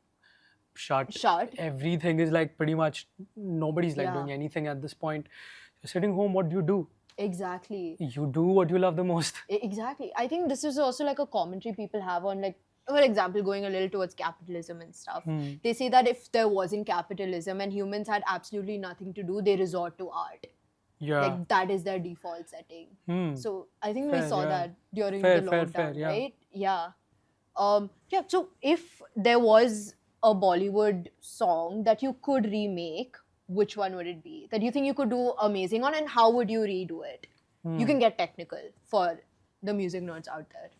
shut. Everything is like pretty much, nobody's like doing anything at this point. You're sitting home, what do? Exactly. You do what you love the most. Exactly. I think this is also like a commentary people have on, like, for example, going a little towards capitalism and stuff. They say that if there wasn't capitalism and humans had absolutely nothing to do, they resort to art. Yeah. Like that is their default setting. So I think we saw that during the lockdown, right? Yeah. Yeah. So if there was a Bollywood song that you could remake, which one would it be that you think you could do amazing on, and how would you redo it? You can get technical for the music nerds out there.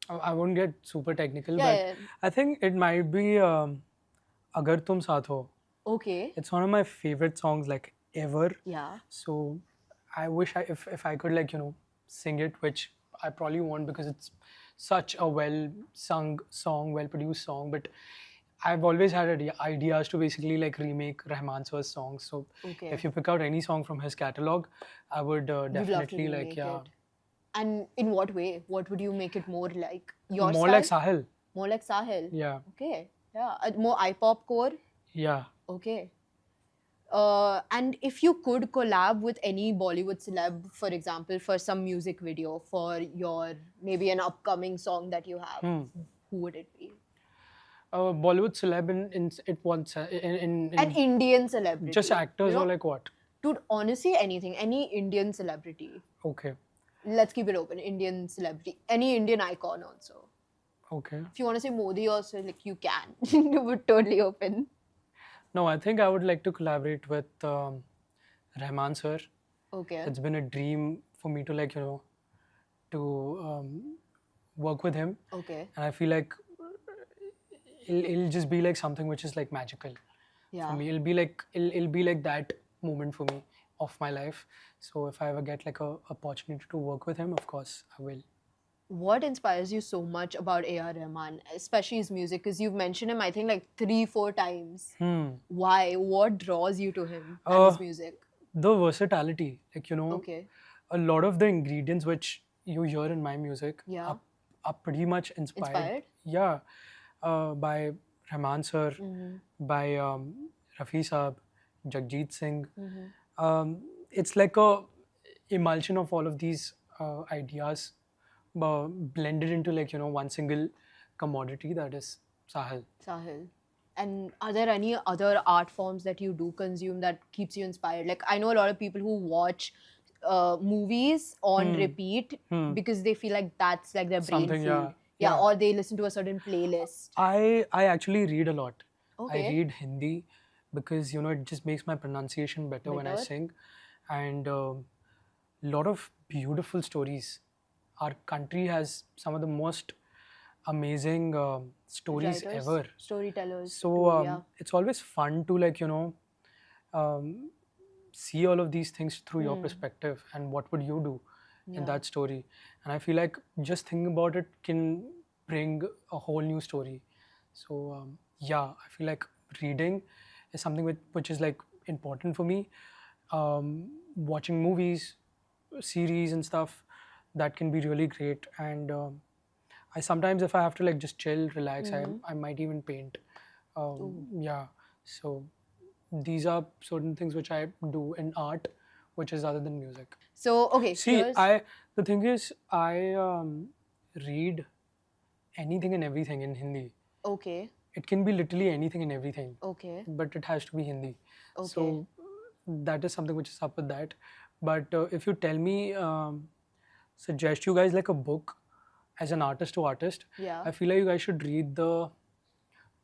I won't get super technical, but I think it might be Agar Tum Saath Ho. Okay. It's one of my favorite songs like ever. Yeah. So I wish if I could like sing it, which I probably won't because it's such a well sung song, well produced song, but I've always had ideas to basically like remake Rahman sir's songs. So if you pick out any song from his catalog, I would definitely like it. And in what way? What would you make it more like? Your more style? Like Saahel. More like Saahel. Yeah. Okay. Yeah. More I-pop core. Yeah. Okay. And if you could collab with any Bollywood celeb, for example, for some music video for your maybe an upcoming song that you have, who would it be? Bollywood celeb in an Indian celebrity. Just actors or like what? Dude, honestly, anything. Any Indian celebrity. Okay. Let's keep it open. Indian celebrity. Any Indian icon also. Okay. If you want to say Modi also, like you can. We're totally open. No, I think I would like to collaborate with Rahman sir. Okay. It's been a dream for me to like to work with him, Okay. and I feel like it'll just be like something which is like magical Yeah. for me. It'll be like that moment for me of my life. So if I ever get like a opportunity to work with him, of course I will. What inspires you so much about A.R. Rahman, especially his music? Because you've mentioned him, I think, like 3-4 times. Why? What draws you to him and his music? The versatility, like Okay. a lot of the ingredients which you hear in my music Yeah. are pretty much inspired. Inspired? Yeah, by Rahman sir, by Rafi Saab, Jagjit Singh. It's like a emulsion of all of these ideas blended into like one single commodity, that is Saahel. Sahil. And are there any other art forms that you do consume that keeps you inspired? Like, I know a lot of people who watch movies on repeat because they feel like that's like their brain Something, food. yeah. Yeah, or they listen to a certain playlist. I actually read a lot. Okay. I read Hindi because it just makes my pronunciation better when I Better? sing, and lot of beautiful stories. Our country has some of the most amazing stories Writers, ever. storytellers. So too, yeah. it's always fun to like see all of these things through your perspective and what would you do in that story. And I feel like just thinking about it can bring a whole new story. So yeah, I feel like reading is something which is like important for me. Watching movies, series and stuff, that can be really great. And I sometimes, if I have to like just chill, relax, I might even paint. Yeah, so these are certain things which I do in art, which is other than music. So, okay, See, here's... the thing is, I read anything and everything in Hindi. Okay, It can be literally anything and everything, okay, but it has to be Hindi. okay. So that is something which is up with that. But if you tell me, suggest you guys like a book as an artist to artist, Yeah. I feel like you guys should read the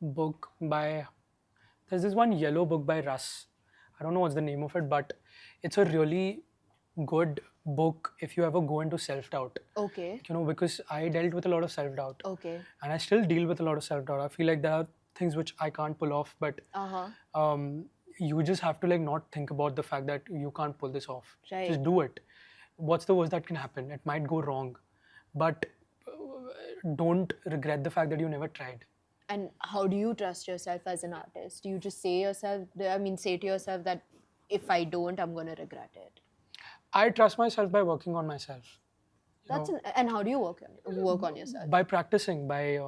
book by, there's this one yellow book by Russ. I don't know what's the name of it, but it's a really good book if you ever go into self-doubt. Okay, Because I dealt with a lot of self-doubt. okay. And I still deal with a lot of self-doubt. I feel like there are things which I can't pull off, but you just have to like not think about the fact that you can't pull this off. Right. Just do it. What's the worst that can happen? It might go wrong, but don't regret the fact that you never tried. And how do you trust yourself as an artist? Do you just say to yourself that if I don't, I'm going to regret it? I trust myself by working on myself. And how do you work on yourself? By practicing, by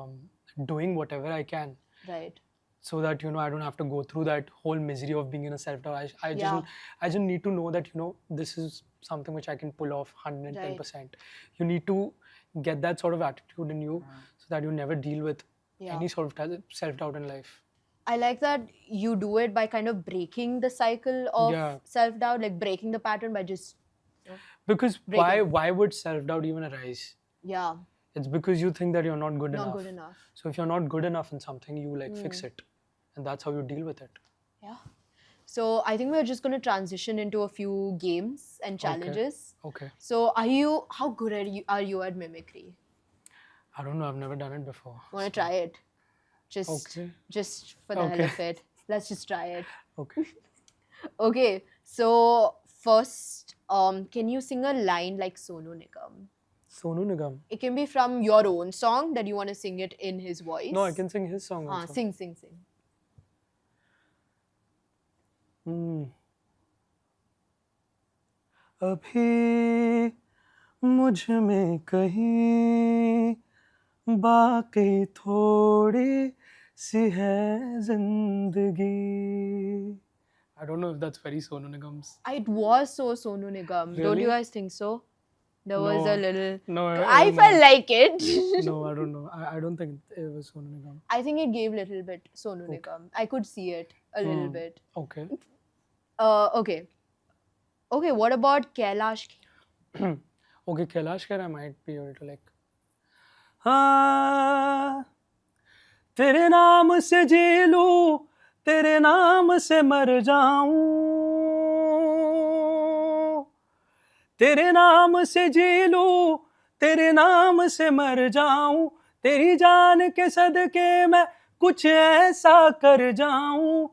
doing whatever I can. Right. So that I don't have to go through that whole misery of being in a self-doubt. I just need to know that this is something which I can pull off 110%. Right. You need to get that sort of attitude in you so that you never deal with any sort of self-doubt in life. I like that you do it by kind of breaking the cycle of self-doubt, like breaking the pattern by just... Because why would self-doubt even arise? Yeah. It's because you think that you're not good enough. Not good enough. So if you're not good enough in something, you like fix it. And that's how you deal with it. Yeah. So I think we're just going to transition into a few games and challenges. Okay. So how good are you at mimicry? I don't know. I've never done it before. Want to try it? Just for the hell of it. Let's just try it. Okay. Okay. So first, can you sing a line like Sonu Nigam? Sonu Nigam? It can be from your own song that you want to sing it in his voice. No, I can sing his song also. Sing. अभी मुझ में कहीं बाकी थोड़ी सी है जिंदगी. I don't know if that's very Sonu Nigam's. It was so Sonu Nigam. Really? Don't you guys think so? There was a little... No, I felt like it. No, I don't know. I don't think it was Sonu Nigam. I think it gave a little bit Sonu Nigam. I could see it a little bit. Okay. Okay, what about Kailash? Okay, Kailash Kher I might be able to like... हाँ, तेरे नाम से जी लूं, तेरे नाम से मर जाऊं, तेरे नाम से जी लूं, तेरे नाम से मर जाऊं, तेरी जान के सदके मैं कुछ ऐसा कर जाऊं,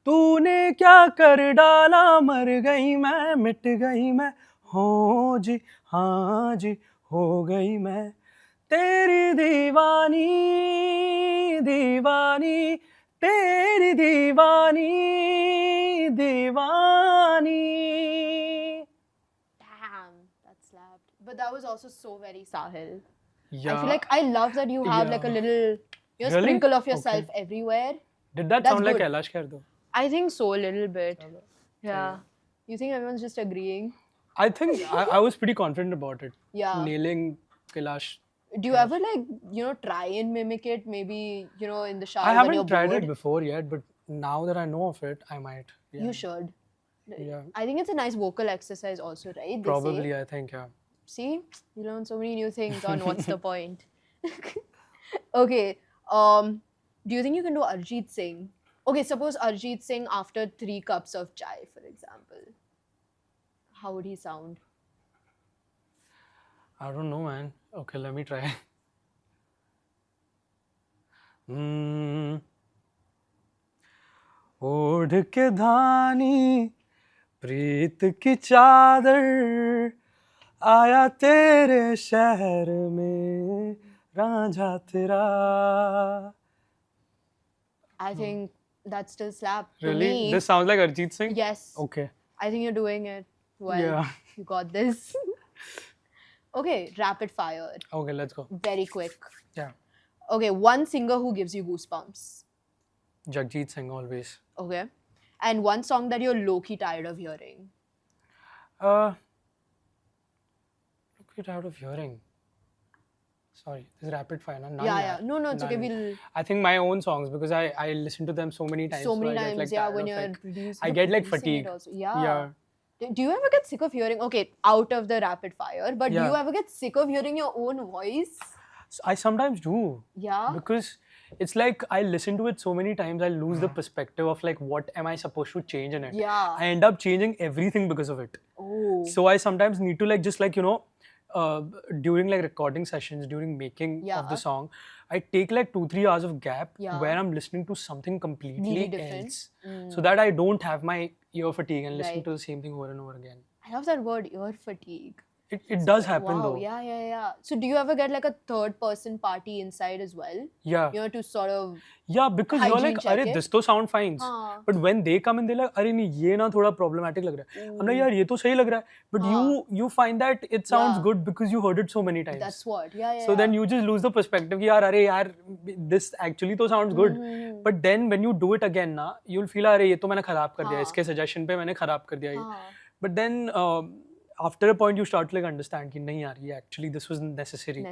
तूने क्या कर डाला, मर गई मैं, मिट गई मैं, हो जी हाँ जी, हो गई मैं तेरी दीवानी, दीवानी, तेरी दीवानी, दीवानी. Damn, that slapped. But that was also so very Sahil. I Yeah. feel like I love that you have like a Yeah. little, Really? sprinkle of yourself Okay. everywhere. Did that That's sound like good. Kailash Kher though? I think so, a little bit. Chalo. Yeah. You think everyone's just agreeing? I think I was pretty confident about it. Yeah. Nailing Kailash. Do you ever like, try and mimic it? Maybe, in the shower I when you're haven't tried bored? it before yet, but now that I know of it, I might. Yeah. You should. Yeah. I think it's a nice vocal exercise also, right? They Probably, say. I think, yeah. See, you learn so many new things on what's the point. Okay. Do you think you can do Arjit Singh? Okay, suppose Arjit Singh after 3 cups of chai, for example. How would he sound? I don't know, man. Okay, let me try. ओढ़ के धानी प्रीत की चादर आया तेरे शहर में रांझा तेरा. I think that still slap. To Really? me, This sounds like Arjit Singh? yes. Okay. I think you're doing it well. Yeah. You got this. Okay, rapid fire. Okay, let's go. Very quick. Yeah. Okay, one singer who gives you goosebumps. Jagjit Singh always. Okay. And one song that you're low-key tired of hearing. Look it out of hearing. Sorry, this is rapid fire. None Yeah. yaar. No, it's okay. None. We'll I think my own songs because I listen to them so many times. so many I get, times, like, yeah, tired when of, you're like, producing. I you're get like producing it fatigue. also. Yeah. Yeah. Do you ever get sick of hearing? Okay, out of the rapid fire, but do Yeah. you ever get sick of hearing your own voice? I sometimes do. Yeah. Because it's like I listen to it so many times, I lose the perspective of like what am I supposed to change in it. Yeah. I end up changing everything because of it. Oh. So I sometimes need to like just like during like recording sessions, during making Yeah. of the song, I take like 2-3 hours of gap Yeah. where I'm listening to something completely Really different. else, so that I don't have my ear fatigue and listen Right. to the same thing over and over again. I love that word, ear fatigue. It does happen Wow, though. yeah. So do you ever get like a third person party inside as well? Yeah. To sort of Yeah, because you're hygiene like, check अरे it. this तो sound fine. हाँ. But when they come in, they're like, अरे नहीं ये ना थोड़ा problematic लग रहा है. I'm like यार ये तो सही लग रहा है. But you find that it sounds Yeah. good because you heard it so many times. That's what. Yeah. So then you just lose the perspective कि यार अरे यार this actually तो sounds good. But then when you do it again ना, you'll feel अरे ये तो मैंने खराब कर दिया. इसके suggestion पे मैंने खराब कर दिया ये. But then after a point you start to like understand कि नहीं यार ये actually this was necessary.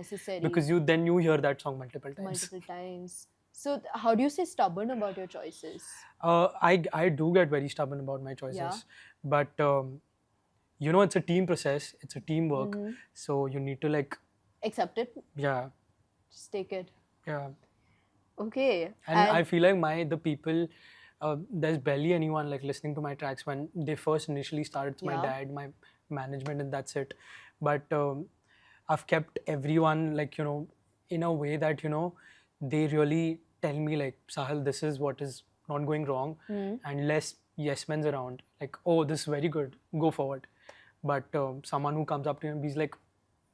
Because you hear that song multiple times. So how do you stay stubborn about your choices? I do get very stubborn about my choices. Yeah. But it's a team process. It's a teamwork. So you need to like Accept it. Yeah. Just take it. Yeah. Okay. And I feel like the people, there's barely anyone like listening to my tracks when they first initially started. It's my dad, my management, and that's it. But I've kept everyone like in a way that they really tell me like, Saahel, this is what is not going wrong, and less yes men's around. Like, oh, this is very good, go forward. But someone who comes up to you and be like,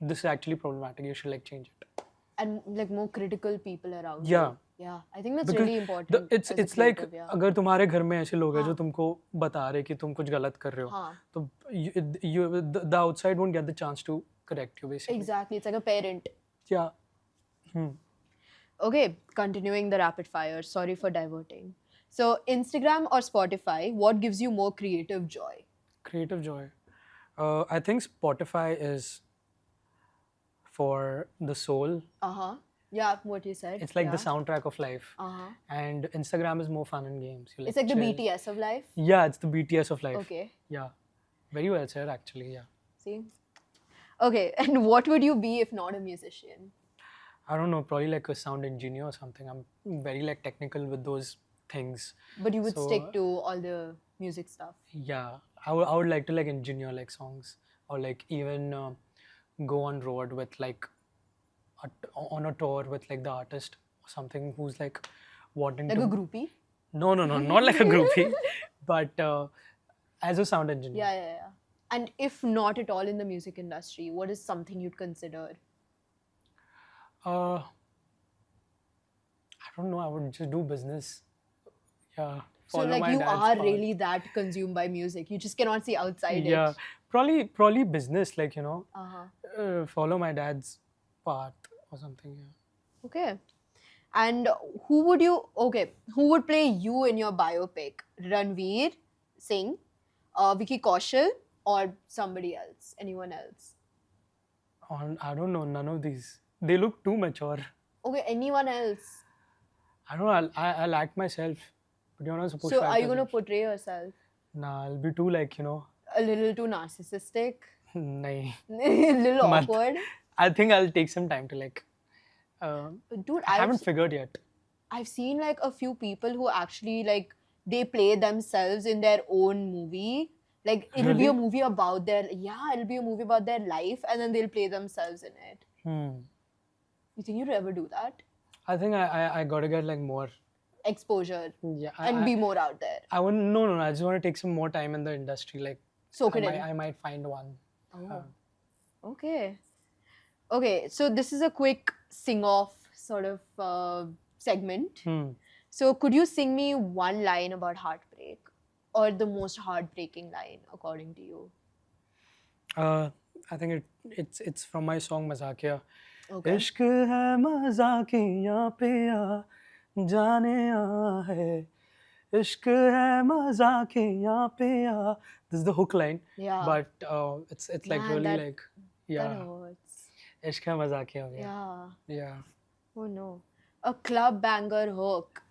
this is actually problematic, you should like change it. And like more critical people around. Yeah. Yeah, I think that's Because really important. It's like अगर तुम्हारे घर में ऐसे लोग हैं जो तुमको बता रहे कि तुम कुछ गलत कर रहे हो, तो the outside won't get the chance to correct you basically. Exactly, it's like a parent. Yeah. Okay, continuing the rapid fire. Sorry for diverting. So Instagram or Spotify, what gives you more creative joy? Creative joy. I think Spotify is for the soul. Yeah, what you said. It's like the soundtrack of life. And Instagram is more fun and games. You, like, it's like the chill. BTS of life. Yeah, it's the BTS of life. Okay. Yeah. Very well said, actually. Yeah. See? Okay, and what would you be if not a musician? I don't know, probably like a sound engineer or something. I'm very like technical with those things. But you would So, stick to all the music stuff. yeah, I would like to like engineer like songs, or like even go on road with like on a tour with like the artist or something who's like wanting Like to. a groupie? No, not like a groupie, but as a sound engineer. Yeah. And if not at all in the music industry, what is something you'd consider? I don't know. I would just do business. Yeah, So follow like my you dad's are path. really that consumed by music. You just cannot see outside Yeah, it. probably business. Like Uh-huh. follow my dad's path or something. Yeah. Okay. And who would play you in your biopic? Ranveer Singh, Vicky Kaushal, or somebody else? Anyone else? I don't know. None of these. They look too mature. Okay, anyone else? I don't know. I'll act myself, but you're not supposed So to act are you gonna yourself. portray yourself? Nah, I'll be too like A little too narcissistic? nahi. A little Mat- awkward? I think I'll take some time to like. Dude, I haven't figured yet. I've seen like a few people who actually like they play themselves in their own movie. Like it'll be a Really? movie about it'll be a movie about their life and then they'll play themselves in it. You think you'd ever do that? I think I gotta get like more. Exposure Yeah. and be more out there. I want no. I just want to take some more time in the industry. Like Soak it in. I might find one. Oh. Okay. Okay, so this is a quick sing-off sort of segment. So could you sing me one line about heartbreak, or the most heartbreaking line according to you? I think it's from my song Mazakiya. Okay. इश्क है मजाकिया पिया जाने आ है इश्क है मजाकिया पिया. This is the hook line. Yeah. But it's like Man, really that- like That yeah. hurts. इश्क है मजाकिया पिया. Yeah. Yeah. Oh no. A club banger hook.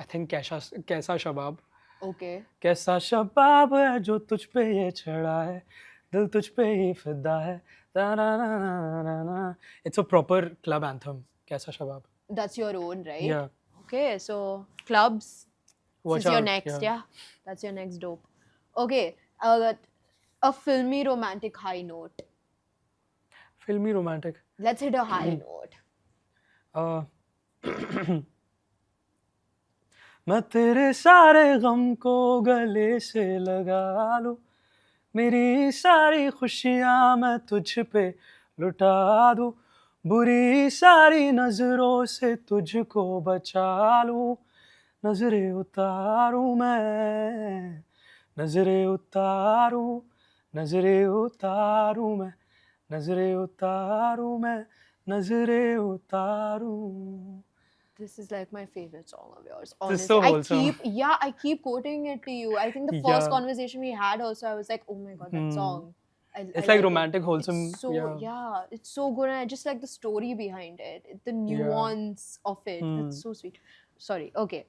I think कैसा शबाब. Okay. कैसा शबाब है जो तुझ पे ये चढ़ा है दिल तुझ पे ही फिदा है. It's a proper club anthem. कैसा शबाब. That's your own, right? Yeah. Okay, so clubs. Watch This is your out, next, yeah. yeah. That's your next dope. Okay. A filmy romantic high note. Filmy romantic. Let's hit a high note. मैं तेरे सारे गम को गले से लगा लूं मेरी सारी खुशियां मैं तुझ पे लुटा दूं बुरी सारी नजरों से तुझको बचा लूं नजरें उतारूं मैं नजरें उतारूं नजरें उतारूं मैं नजरें उतारूं मैं नजरें उतारूं. This is like my favorite song of yours. This is Honestly, so wholesome. I keep quoting it to you. I think the first Yeah. conversation we had also, I was like, oh my god, that song. I It's like like it. romantic, wholesome. It's so yeah. it's so good, and I just like the story behind it, the nuance of it. That's so sweet. Sorry. Okay.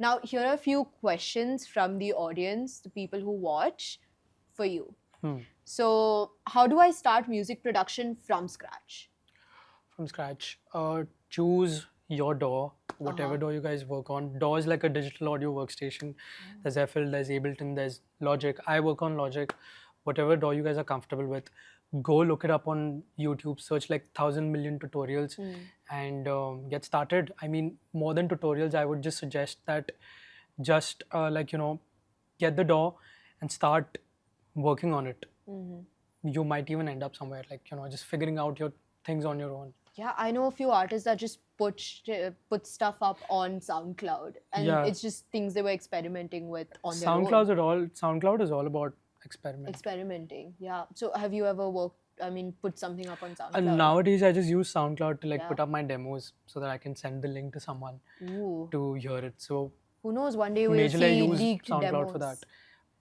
Now here are a few questions from the audience, the people who watch, for you. So, how do I start music production from scratch? From scratch. Choose your DAW, whatever DAW you guys work on. DAW is like a digital audio workstation. There's FL, there's Ableton, there's Logic. I work on Logic. Whatever DAW you guys are comfortable with, go look it up on YouTube. Search like 1,000 million tutorials and get started. I mean, more than tutorials, I would just suggest that just get the DAW and start working on it. You might even end up somewhere like just figuring out your things on your own. Yeah, I know a few artists that just put stuff up on SoundCloud, and it's just things they were experimenting with on their own. SoundCloud is all about Experimenting. Yeah. So have you ever put something up on SoundCloud? Nowadays, I just use SoundCloud to put up my demos so that I can send the link to someone to hear it. So who knows? One day we'll majorly I see use leaked SoundCloud demos. for that.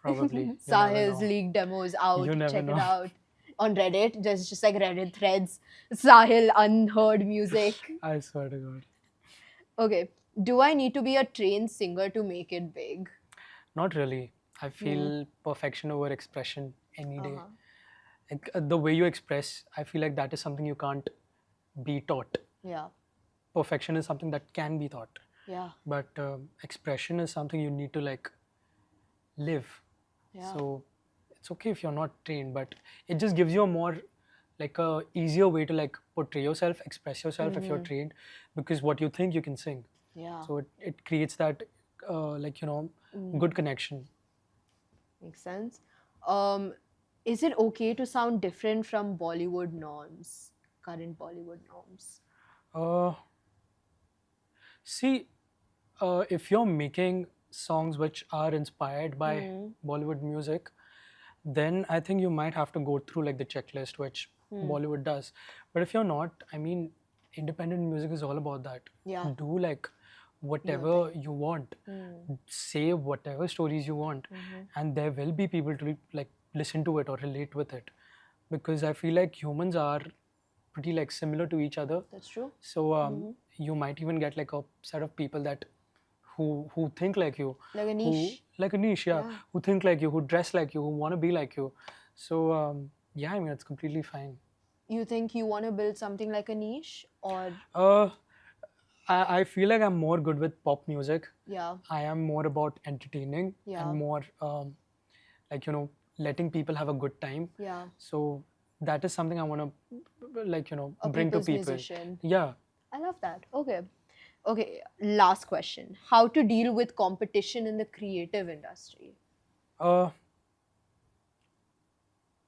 Probably. You never Sahel's know. leaked demos out. You never Check know. it out. On Reddit, there's just like Reddit threads. Sahel unheard music. I swear to God. Okay. Do I need to be a trained singer to make it big? Not really. I feel perfection over expression any day. Like, the way you express, I feel like that is something you can't be taught. Yeah. perfection is something that can be taught, Yeah. but expression is something you need to like live. Yeah. So it's okay if you're not trained, but it just gives you a more like a easier way to like portray yourself, express yourself if you're trained, because what you think you can sing. Yeah. So it creates that like good connection. Makes sense. Is it okay to sound different from Bollywood norms, current Bollywood norms? Uh, See, if you're making songs which are inspired by Bollywood music, then I think you might have to go through like the checklist which Bollywood does. But if you're not, I mean, independent music is all about that. Yeah. Do like whatever you want, say whatever stories you want, and there will be people to like listen to it or relate with it, because I feel like humans are pretty like similar to each other. That's true. So you might even get like a set of people that who think like you, Like a who niche. like a niche, yeah, who think like you, who dress like you, who want to be like you. So yeah, I mean it's completely fine. You think you want to build something like a niche, or Uh, I feel like I'm more good with pop music. yeah, I am more about entertaining Yeah. and more like letting people have a good time. yeah, So that is something I want to like a bring to people's people. musician? Yeah. I love that. Okay. Okay. Last question: how to deal with competition in the creative industry? Uh,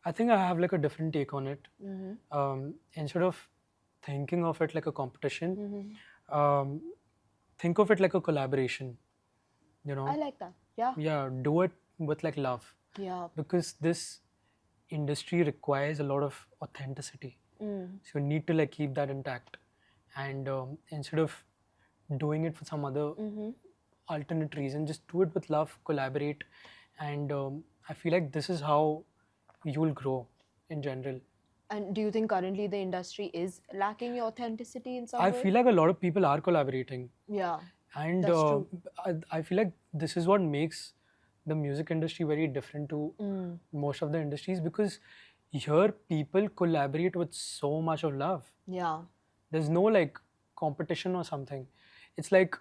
I think I have like a different take on it. Instead of thinking of it like a competition, um, think of it like a collaboration. You know, I like that. Yeah. yeah, do it with like love, Yeah. because this industry requires a lot of authenticity. So you need to like keep that intact, and instead of doing it for some other alternate reason, just do it with love, collaborate, and I feel like this is how you'll grow in general. And do you think currently the industry is lacking your authenticity in some I way? feel like a lot of people are collaborating, Yeah. and That's true. I feel like this is what makes the music industry very different to most of the industries, because here people collaborate with so much of love. Yeah. There's no like competition or something. It's like,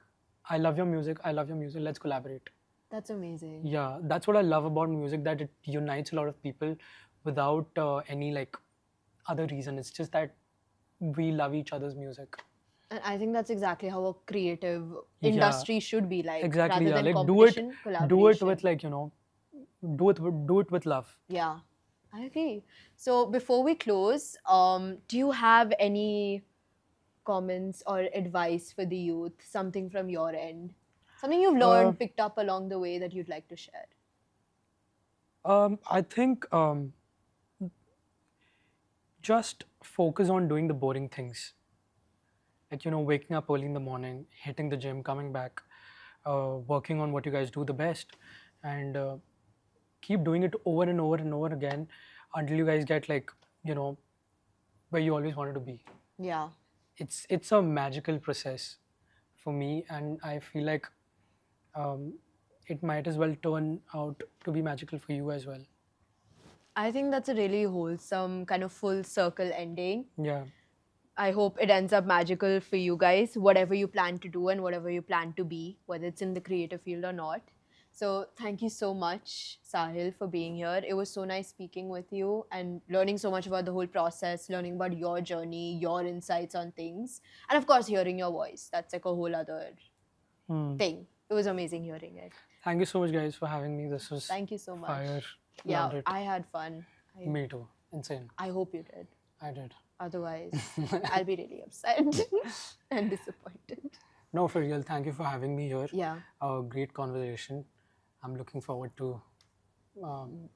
I love your music, I love your music, let's collaborate. That's amazing. Yeah, that's what I love about music, that it unites a lot of people without any like other reason. It's just that we love each other's music. And I think that's exactly how a creative Yeah, industry should be like. exactly. Rather Yeah, than like competition, do it collaboration. with like do it with love. Yeah, I agree. So before we close, do you have any comments or advice for the youth? Something from your end? Something you've learned, picked up along the way that you'd like to share? I think just focus on doing the boring things, like waking up early in the morning, hitting the gym, coming back, working on what you guys do the best, and keep doing it over and over and over again until you guys get like where you always wanted to be. Yeah. It's a magical process for me, and I feel like it might as well turn out to be magical for you as well. I think that's a really wholesome kind of full circle ending. Yeah. I hope it ends up magical for you guys, whatever you plan to do and whatever you plan to be, whether it's in the creative field or not. So thank you so much, Saahel, for being here. It was so nice speaking with you and learning so much about the whole process, learning about your journey, your insights on things, and of course, hearing your voice. That's like a whole other thing. It was amazing hearing it. Thank you so much, guys, for having me. This was Thank you so much. fire. Yeah, Loved it. I had fun. Me too. Insane. I hope you did. I did. Otherwise, I'll be really upset and disappointed. No, for real. Thank you for having me here. Yeah. A great conversation. I'm looking forward to.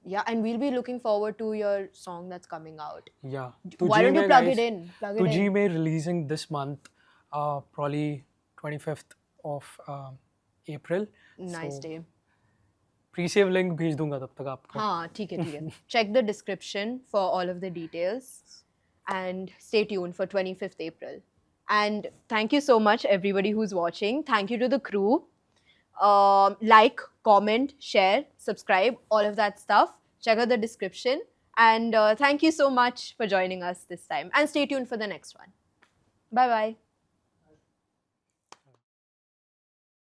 Yeah, and we'll be looking forward to your song that's coming out. Yeah. Why don't you Tujhi plug Mein, it guys, in? Plug it Tujhi in. Mein releasing this month, probably 25th of April. Nice day. Pre-save link भेज दूंगा तब तक आपको. हाँ, ठीक है. Check the description for all of the details and stay tuned for 25th April. And thank you so much, everybody who's watching. Thank you to the crew. Like, comment, share, subscribe, all of that stuff. Check out the description. And thank you so much for joining us this time. And stay tuned for the next one. Bye-bye.